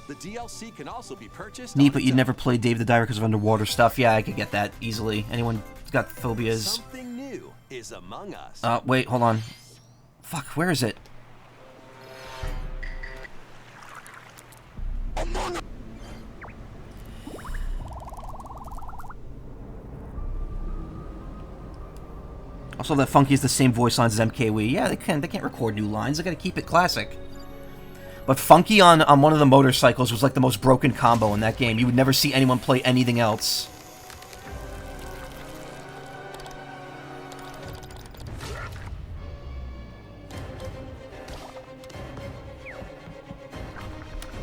The DLC can also be purchased. Neat, on but its you'd own. never play Dave the Diver because of underwater stuff. Yeah, I could get that easily. Anyone who's got phobias. Something new is among us. Wait, hold on. Fuck, where is it? Also, that Funky is the same voice lines as MKW. Yeah, they can't record new lines. They gotta keep it classic. But Funky on one of the motorcycles was like the most broken combo in that game. You would never see anyone play anything else.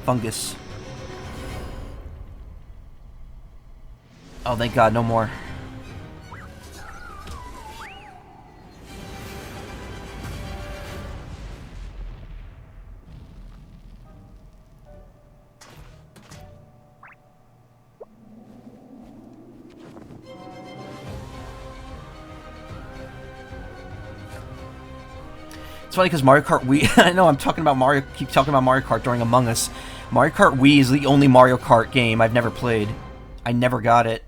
Fungus. Oh, thank God, no more. It's funny because Mario Kart Wii... I know I'm talking about Mario... keep talking about Mario Kart during Among Us. Mario Kart Wii is the only Mario Kart game I've never played. I never got it,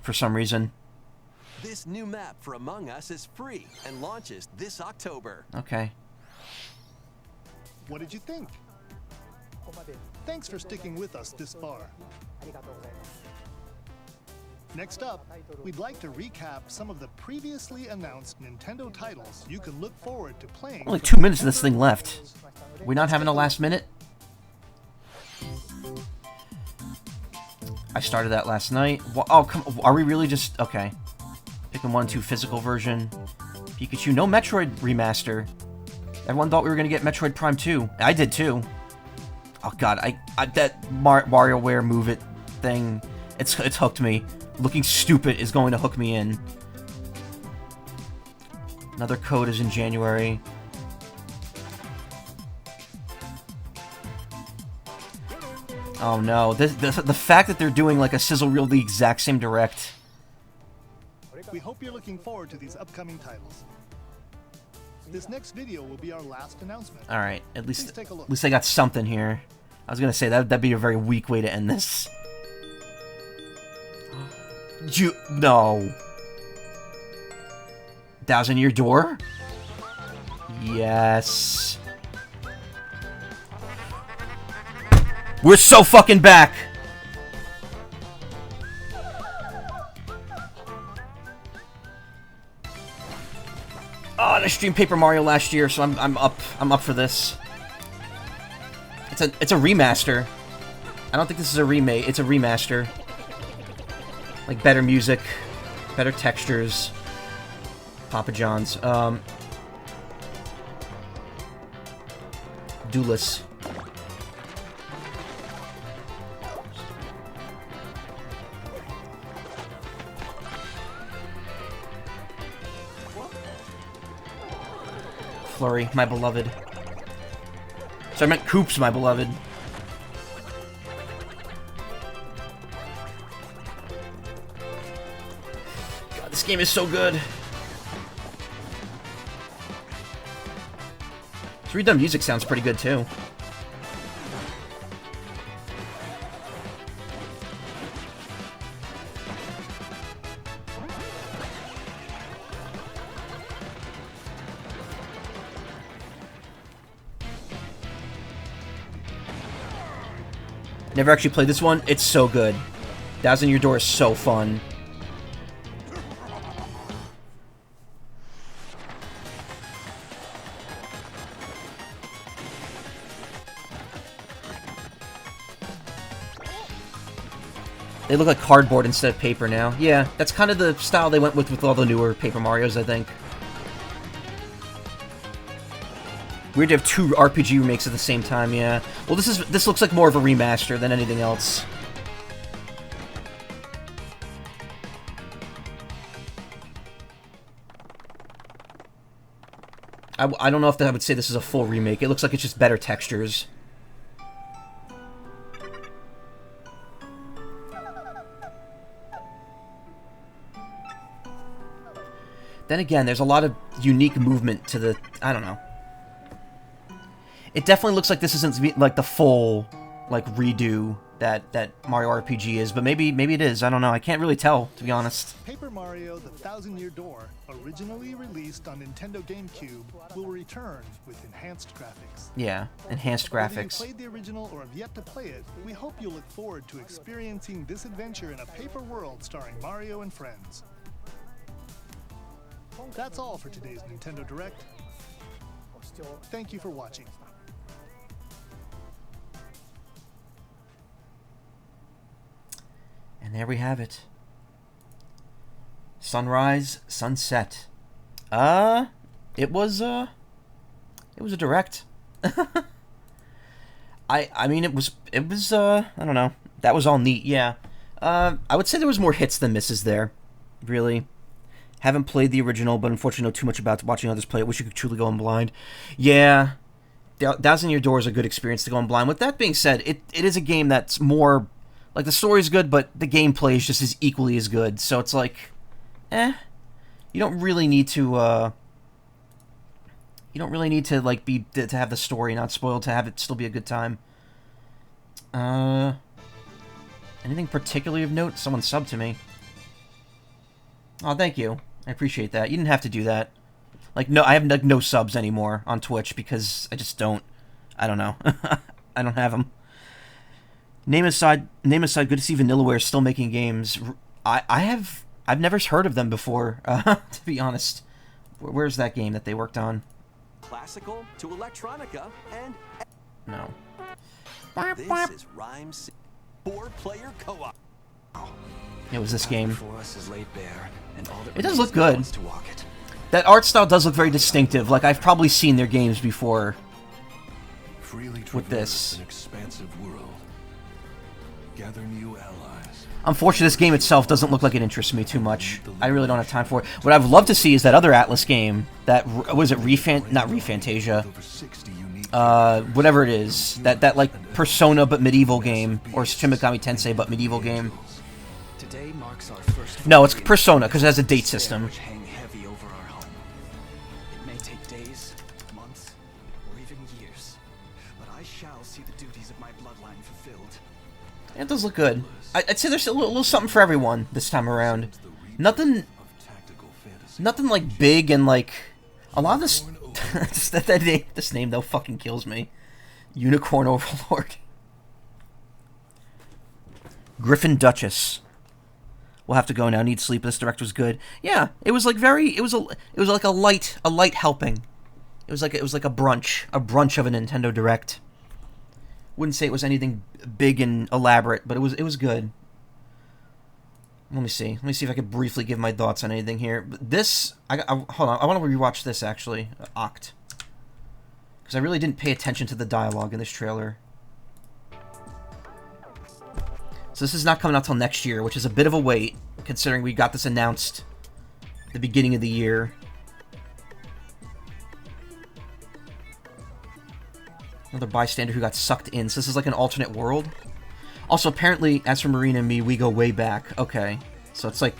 for some reason. This new map for Among Us is free and launches this October. Okay. What did you think? Thanks for sticking with us this far. Next up, we'd like to recap some of the previously announced Nintendo titles you can look forward to playing. Only 2 minutes of this thing left. We're not having a last minute? I started that last night. Oh, come on. Are we really just... Okay. Picking 1 and 2 physical version. Pikachu. No Metroid remaster. Everyone thought we were going to get Metroid Prime 2. I did too. Oh god, that WarioWare Move It thing, it's hooked me. Looking stupid is going to hook me in. Another code is in January. Oh no, the fact that they're doing like a sizzle reel the exact same direct. We hope you're looking forward to these upcoming titles. This next video will be our last announcement. All right, at least take a look. at least I got something here. I was gonna say that'd be a very weak way to end this. No. 1,000-Year Door? Yes. We're so fucking back. Oh, and I streamed Paper Mario last year, so I'm up for this. It's a remaster. I don't think this is a remake. It's a remaster. Like better music, better textures. Papa John's. Duelist. Flurry, my beloved. So I meant Koops, my beloved. God, this game is so good. This redone music sounds pretty good too. Never actually played this one. It's so good. 1,000-Year Door is so fun. They look like cardboard instead of paper now. Yeah, that's kind of the style they went with all the newer Paper Marios, I think. Weird to have 2 RPG remakes at the same time, yeah. Well, this looks like more of a remaster than anything else. I don't know if I would say this is a full remake. It looks like it's just better textures. Then again, there's a lot of unique movement to the... I don't know. It definitely looks like this isn't like the full like redo that Mario RPG is, but maybe it is. I don't know. I can't really tell, to be honest. Paper Mario: The 1,000-Year Door, originally released on Nintendo GameCube, will return with enhanced graphics. Yeah, enhanced graphics. Whether you played the original or have yet to play it, we hope you'll look forward to experiencing this adventure in a paper world starring Mario and friends. That's all for today's Nintendo Direct. Thank you for watching. And there we have it. Sunrise, sunset. It was a direct. I mean, it was I don't know. That was all neat, yeah. I would say there was more hits than misses there, really. Haven't played the original, but unfortunately know too much about watching others play it. Wish you could truly go in blind. Yeah, Thousand Year Door is a good experience to go in blind. With that being said, it is a game that's more, like, the story's good, but the gameplay is just as equally as good. So it's like, you don't really need to, like, to have the story not spoiled, to have it still be a good time. Anything particularly of note? Someone subbed to me. Oh, thank you. I appreciate that. You didn't have to do that. Like, no, I have no subs anymore on Twitch because I just don't. I don't know. I don't have them. Name aside, good to see Vanillaware still making games. I've never heard of them before, to be honest. Where's that game that they worked on? Classical to electronica and... No. This is Rhyme City. 4-player co-op. It was this game. It It does look good. That art style does look very distinctive. Like, I've probably seen their games before. Freely With this. traverse an expansive world. Gather new allies. Unfortunately, this game itself doesn't look like it interests me too much. I really don't have time for it. What I'd love to see is that other Atlas game. That, was it not Refantasia. Over 60 unique Whatever it is. That like, Persona but medieval game. Or Shin Megami Tensei but medieval game. Today marks our first No, it's Persona, because it has a date system. which hang heavy over our home. It may take days, months, or even years, but I shall see the duties of my bloodline fulfilled. It does look good. I'd say there's a little something for everyone this time around. Nothing like big and like a lot of this. This name though fucking kills me. Unicorn Overlord. Griffin Duchess. We'll have to go now. Need sleep. This direct was good. Yeah, it was like it was like a light helping. It was like a brunch of a Nintendo Direct. Wouldn't say it was anything big and elaborate, but it was good. Let me see if I could briefly give my thoughts on anything here. This, hold on, I want to rewatch this actually, Oct, because I really didn't pay attention to the dialogue in this trailer. So this is not coming out till next year, which is a bit of a wait, considering we got this announced at the beginning of the year. Another bystander who got sucked in. So this is like an alternate world. Also, apparently, as for Marina and me, we go way back. Okay. So it's like...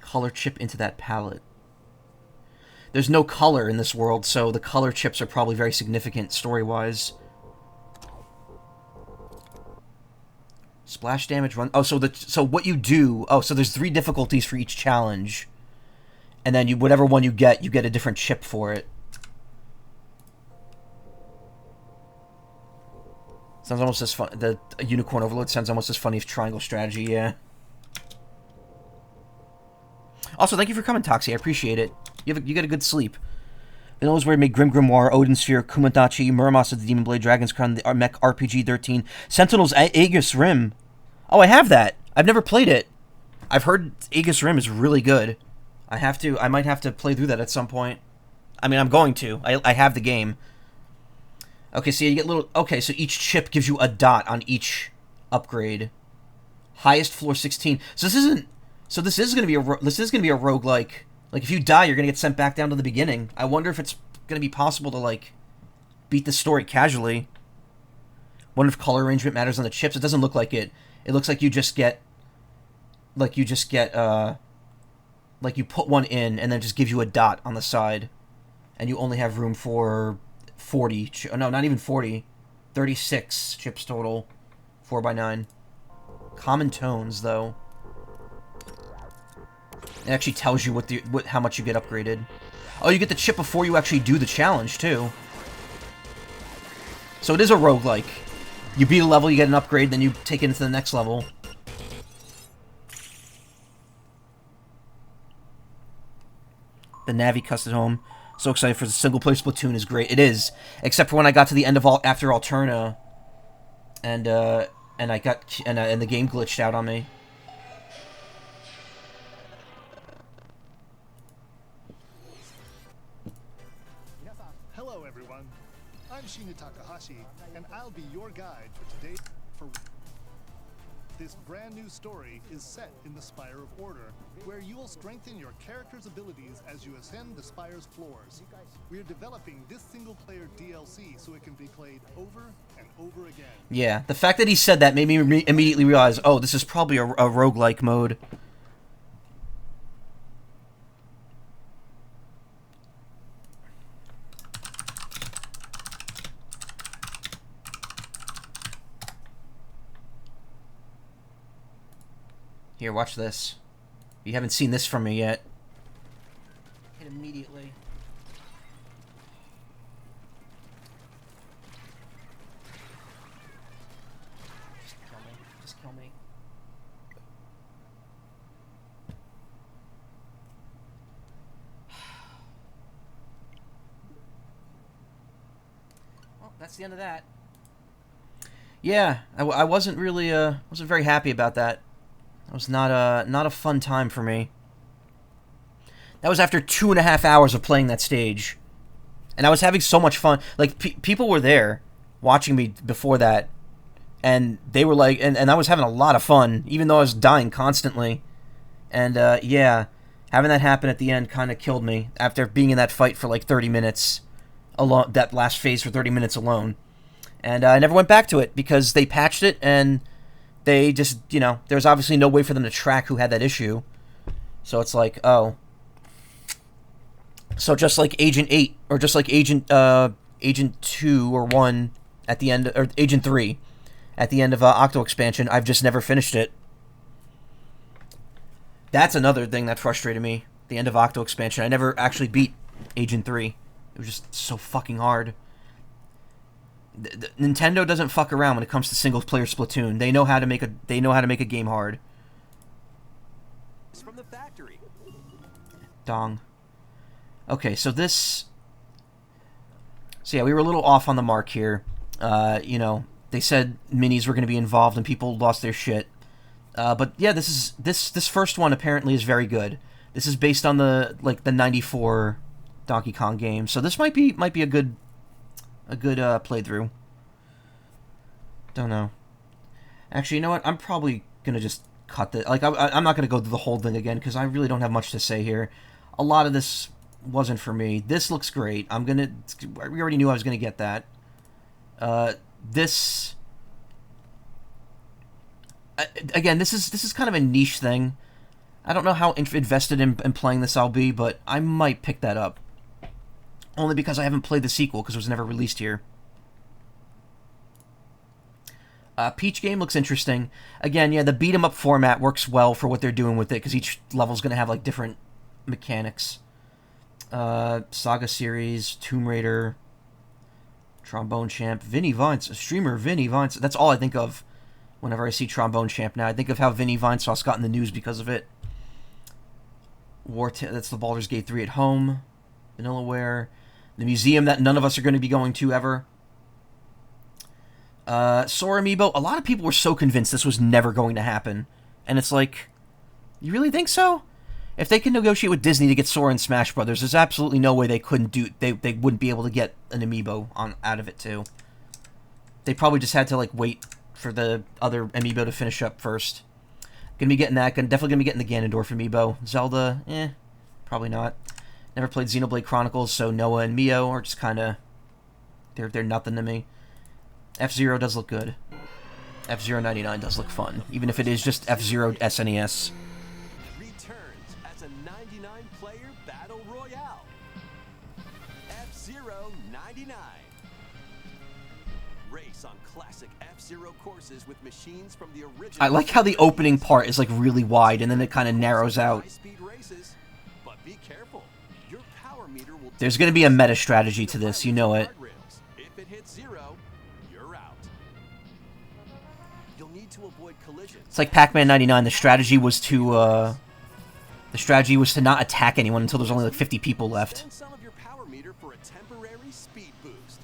color chip into that palette. There's no color in this world, so the color chips are probably very significant story-wise. Splash damage run... Oh, so what you do... Oh, so there's 3 difficulties for each challenge. And then whatever one you get a different chip for it. Sounds almost as fun. The Unicorn Overload sounds almost as funny as Triangle Strategy, yeah. Also, thank you for coming, Toxie. I appreciate it. You get a good sleep. Vanilla's Word made Grim Grimoire, Odin Sphere, Kumodachi, Muramos of the Demon Blade, Dragon's Crown, the Mech RPG 13, Sentinel's Aegis Rim. Oh, I have that. I've never played it. I've heard Aegis Rim is really good. I might have to play through that at some point. I mean, I'm going to. I have the game. Okay, so you get little... Okay, so each chip gives you a dot on each upgrade. Highest floor 16. So this isn't... So this is gonna be a roguelike. Like, if you die, you're gonna get sent back down to the beginning. I wonder if it's gonna be possible to, like, beat the story casually. Wonder if color arrangement matters on the chips. It doesn't look like it. It looks like you just get... like, you put one in, and then it just gives you a dot on the side. And you only have room for 40... No, not even 40. 36 chips total. 4x9. Common tones, though. It actually tells you how much you get upgraded. Oh, you get the chip before you actually do the challenge, too. So it is a roguelike. You beat a level, you get an upgrade, then you take it into the next level. The Navi custom home. So excited for the single-player Splatoon is great. It is. Except for when I got to the end of after Alterna. And the game glitched out on me. Hello, Hello, everyone. I'm Shina Takahashi, and I'll be your guide for today. This brand new story is set in the Spire of Order, where you will strengthen your character's abilities as you ascend the Spire's floors. We are developing this single-player DLC so it can be played over and over again. Yeah, the fact that he said that made me immediately realize, oh, this is probably a roguelike mode. Here, watch this. You haven't seen this from me yet. Hit immediately. Just kill me. Just kill me. Well, that's the end of that. Yeah, I wasn't really, wasn't very happy about that. That was not a fun time for me. That was after 2.5 hours of playing that stage. And I was having so much fun. Like, people were there watching me before that. And they were like... And I was having a lot of fun, even though I was dying constantly. And, yeah, having that happen at the end kind of killed me. After being in that fight for like 30 minutes. Alone, that last phase for 30 minutes alone. And I never went back to it because they patched it and... They just, you know, there's obviously no way for them to track who had that issue. So it's like, oh. So just like Agent 8, or just like Agent 2 or 1 at the end, or Agent 3 at the end of Octo Expansion, I've just never finished it. That's another thing that frustrated me. The end of Octo Expansion. I never actually beat Agent 3. It was just so fucking hard. Nintendo doesn't fuck around when it comes to single-player Splatoon. They know how to make a game hard. It's from the factory. Dong. Okay, so this. So yeah, we were a little off on the mark here. You know, they said minis were going to be involved and people lost their shit. But yeah, this first one apparently is very good. This is based on the '94 Donkey Kong game, so this might be a good playthrough. Don't know. Actually, you know what? I'm probably gonna just cut the... Like, I'm not gonna go through the whole thing again, because I really don't have much to say here. A lot of this wasn't for me. This looks great. We already knew I was gonna get that. This... Again, this is kind of a niche thing. I don't know how invested in playing this I'll be, but I might pick that up. Only because I haven't played the sequel, because it was never released here. Peach game looks interesting. Again, yeah, the beat-em-up format works well for what they're doing with it, because each level's going to have, like, different mechanics. Saga series, Tomb Raider, Trombone Champ, Vinny Vincent, streamer Vinny Vincent. That's all I think of whenever I see Trombone Champ now. I think of how Vinny Vincent got in the news because of it. That's the Baldur's Gate 3 at home. Vanillaware. The museum that none of us are going to be going to ever. Sora Amiibo. A lot of people were so convinced this was never going to happen. And it's like, you really think so? If they can negotiate with Disney to get Sora in Smash Brothers, there's absolutely no way they couldn't do... They wouldn't be able to get an Amiibo out of it, too. They probably just had to, like, wait for the other Amiibo to finish up first. Gonna be getting that. Definitely gonna be getting the Ganondorf Amiibo. Zelda, probably not. Never played Xenoblade Chronicles, so Noah and Mio are just kind of... They're nothing to me. F-Zero does look good. F-Zero 99 does look fun, even if it is just F-Zero SNES. Returns as a 99-player battle royale. F-Zero 99. Race on classic F-Zero courses with machines from the original. I like how the opening part is like really wide and then it kind of narrows out. High-speed races, but be careful. Your power meter will... There's going to be a meta strategy to this, you know it. If it hits zero, you're out. You'll need to avoid collisions. It's like Pac-Man 99. The strategy was to not attack anyone until there's only like 50 people left. Spend some of your power meter for a temporary speed boost.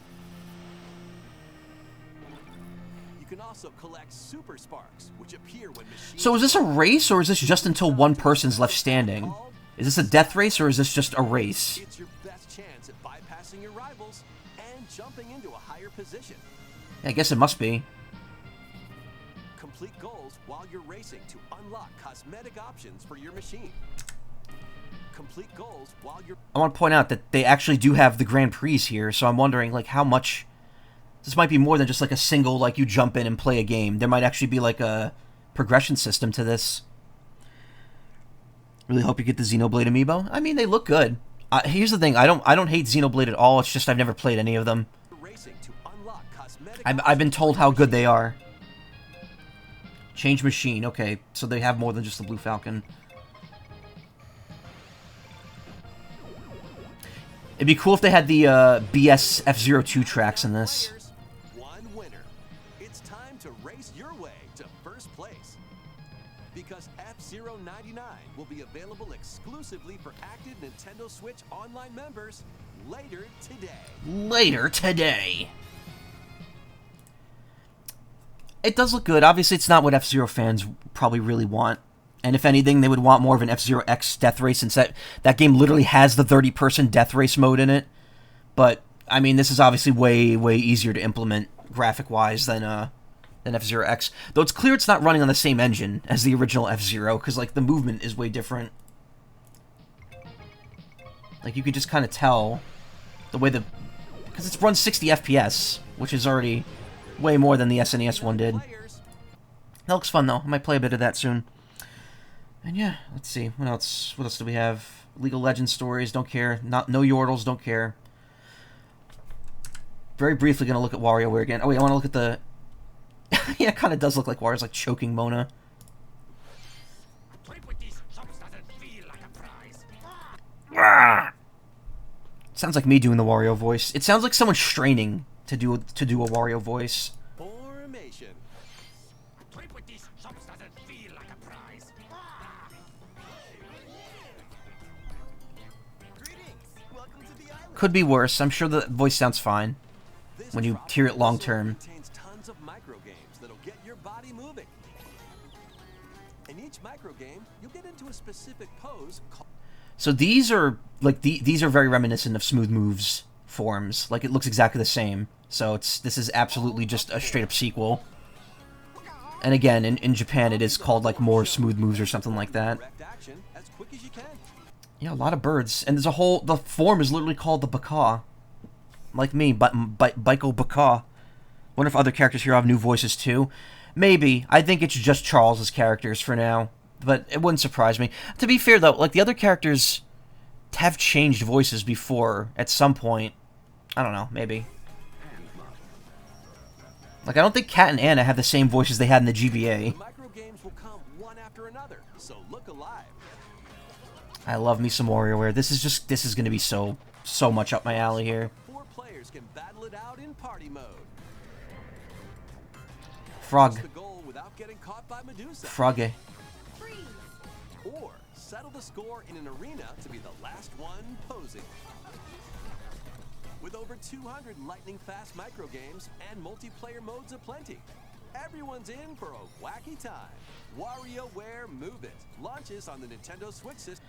You can also collect super sparks, which appear when machines... So is this a race, or is this just until one person's left standing? Is this a death race or is this just a race? It's your best chance at bypassing your rivals and jumping into a higher position. Yeah, I guess it must be. Complete goals while you're racing to unlock cosmetic options for your machine. Complete goals while you're... I want to point out that they actually do have the Grand Prix here, so I'm wondering, like, how much... This might be more than just, like, a single, like, you jump in and play a game. There might actually be, like, a progression system to this. Really hope you get the Xenoblade amiibo. I mean, they look good. Here's the thing, I don't hate Xenoblade at all, it's just I've never played any of them. I've been told how good they are. Change machine, okay, so they have more than just the Blue Falcon. It'd be cool if they had the BS F-02 tracks in this. One winner. It's time to race your way to first place. Because F-099 will be available exclusively for active Nintendo Switch Online members later today. Later today. It does look good. Obviously, it's not what F-Zero fans probably really want. And if anything, they would want more of an F-Zero X death race, since that game literally has the 30-person death race mode in it. But, I mean, this is obviously way, way easier to implement graphic-wise than F-Zero X. Though it's clear it's not running on the same engine as the original F-Zero, because, like, the movement is way different. Like, you could just kind of tell the way the... Because it's run 60 FPS, which is already way more than the SNES one did. That looks fun, though. I might play a bit of that soon. And yeah, let's see. What else? What else do we have? League of Legends stories, don't care. No Yordles, don't care. Very briefly going to look at WarioWare again. Oh wait, I want to look at the... yeah, it kind of does look like Wario's like choking Mona. Sounds like me doing the Wario voice. It sounds like someone straining to do a Wario voice. Formation. Could be worse. I'm sure the voice sounds fine when you hear it long term. Contains tons of micro games that'll get your body moving. In each micro game, you'll get into a specific pose. So these are like these are very reminiscent of Smooth Moves forms. Like it looks exactly the same. So this is absolutely just a straight up sequel. And again, in Japan, it is called like More Smooth Moves or something like that. Yeah, a lot of birds, and there's a whole... The form is literally called the Macaw. Like me, but Baiko Macaw. Wonder if other characters here have new voices too. Maybe. I think it's just Charles's characters for now, but it wouldn't surprise me. To be fair though, like the other characters have changed voices before at some point. I don't know, maybe. Like I don't think Kat and Anna have the same voices they had in the GBA. The micro games will come one after another, so look alive. I love me some WarioWare. This is going to be so much up my alley here. 4 players can battle it out in party mode. Frog. The goal without getting caught by Medusa. Froggy. Or settle the score in an arena to be the last one posing. With over 200 lightning-fast micro games and multiplayer modes aplenty, everyone's in for a wacky time. WarioWare Move It launches on the Nintendo Switch system.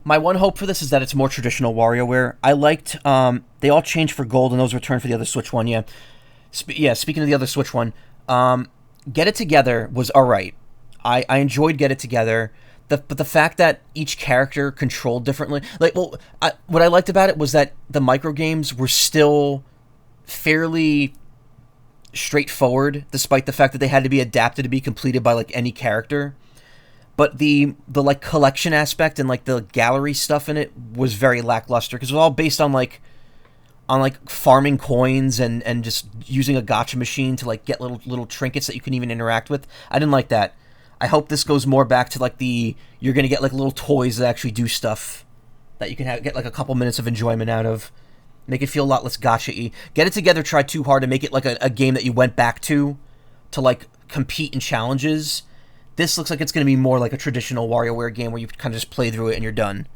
My one hope for this is that it's more traditional WarioWare. I liked, they all changed for gold and those returned for the other Switch one, yeah. Speaking of the other Switch one, Get It Together was alright. I enjoyed Get It Together, but the fact that each character controlled differently, like, well, what I liked about it was that the micro games were still fairly straightforward, despite the fact that they had to be adapted to be completed by, like, any character. But the like collection aspect and like the gallery stuff in it was very lackluster because it was all based on like farming coins and just using a gacha machine to like get little trinkets that you can even interact with. I didn't like that. I hope this goes more back to like you're gonna get like little toys that actually do stuff that you can get like a couple minutes of enjoyment out of. Make it feel a lot less gacha-y. Get It Together tried too hard to make it like a game that you went back to like compete in challenges. This looks like it's going to be more like a traditional WarioWare game where you kind of just play through it and you're done,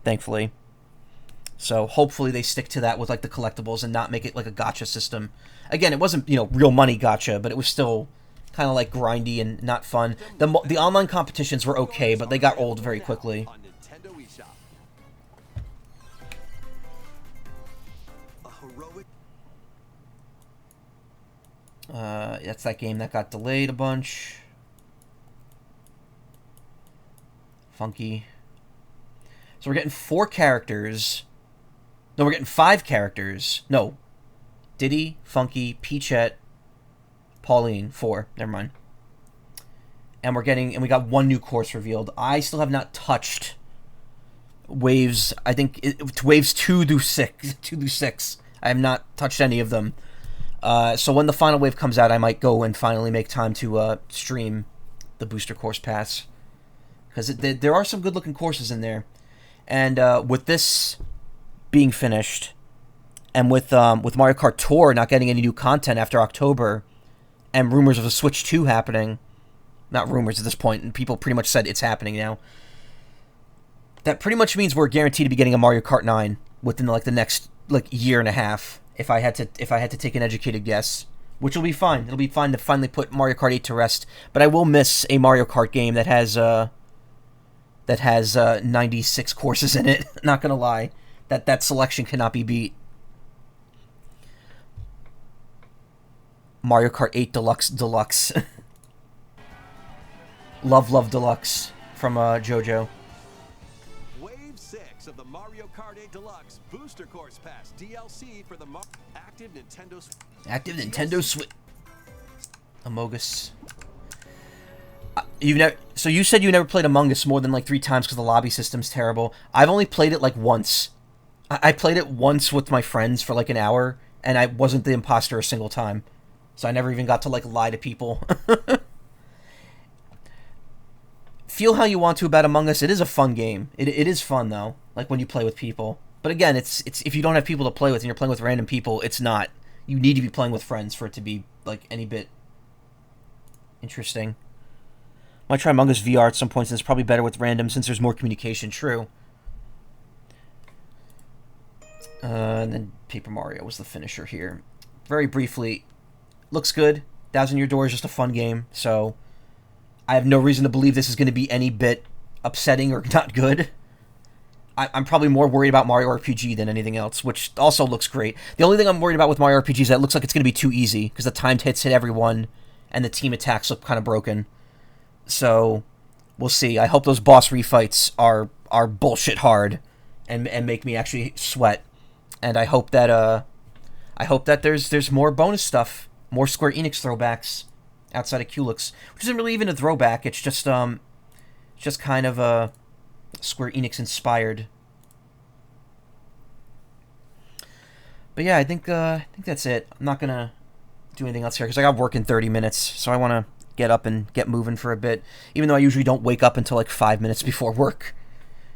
thankfully. So hopefully they stick to that with like the collectibles and not make it like a gacha system. Again, it wasn't, real money gacha, but it was still kind of like grindy and not fun. The online competitions were okay, but they got old very quickly. heroic. That's that game that got delayed a bunch. Funky. So we're getting 4 characters. No, we're getting 5 characters. No. Diddy, Funky, Peachette, Pauline. 4. Never mind. And we got 1 new course revealed. I still have not touched waves. I think it's waves 2 through 6. 2 through 6. I have not touched any of them. So when the final wave comes out, I might go and finally make time to stream the booster course pass, because there are some good-looking courses in there. And with this being finished, and with Mario Kart Tour not getting any new content after October, and rumors of a Switch 2 happening, not rumors at this point, and people pretty much said it's happening now, that pretty much means we're guaranteed to be getting a Mario Kart 9 within the next year and a half. If I had to take an educated guess, which will be fine. It'll be fine to finally put Mario Kart 8 to rest. But I will miss a Mario Kart game that has 96 courses in it. Not gonna lie, that selection cannot be beat. Mario Kart 8 Deluxe. Love Deluxe from JoJo. Wave 6 of the Mario Kart 8 Deluxe Booster Course Pass DLC for the Active Nintendo Switch. Amogus. So you said you never played Among Us more than 3 times because the lobby system's terrible. I've only played it once. I played it once with my friends for an hour, and I wasn't the imposter a single time. So I never even got to lie to people. Feel how you want to about Among Us. It is a fun game. It is fun though, when you play with people. But again, it's if you don't have people to play with and you're playing with random people, it's not. You need to be playing with friends for it to be any bit interesting. Might try Among Us VR at some point, since it's probably better with random since there's more communication. True. And then Paper Mario was the finisher here. Very briefly, looks good. Thousand Year Door is just a fun game, so I have no reason to believe this is going to be any bit upsetting or not good. I'm probably more worried about Mario RPG than anything else, which also looks great. The only thing I'm worried about with Mario RPG is that it looks like it's going to be too easy, because the timed hits hit everyone, and the team attacks look kind of broken. So, we'll see. I hope those boss refights are bullshit hard, and make me actually sweat. And I hope that there's more bonus stuff, more Square Enix throwbacks outside of Culex, which isn't really even a throwback. It's just kind of a Square Enix inspired. But yeah, I think that's it. I'm not gonna do anything else here because I got work in 30 minutes, so I want to get up and get moving for a bit. Even though I usually don't wake up until 5 minutes before work.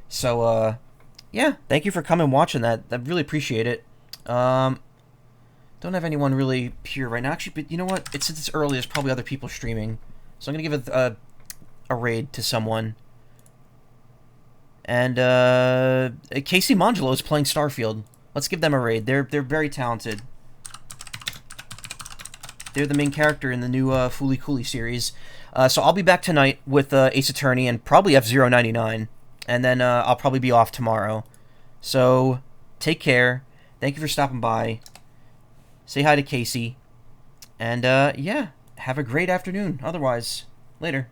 So yeah, thank you for coming and watching that. I really appreciate it. Don't have anyone really here right now. Actually, but you know what? Since it's early, there's probably other people streaming. So I'm going to give a raid to someone. And Casey Mongelo is playing Starfield. Let's give them a raid. They're very talented. They're the main character in the new Fooly Cooly series. So I'll be back tonight with Ace Attorney and probably F-Zero 99. And then I'll probably be off tomorrow. So take care. Thank you for stopping by. Say hi to Casey. And yeah, have a great afternoon. Otherwise, later.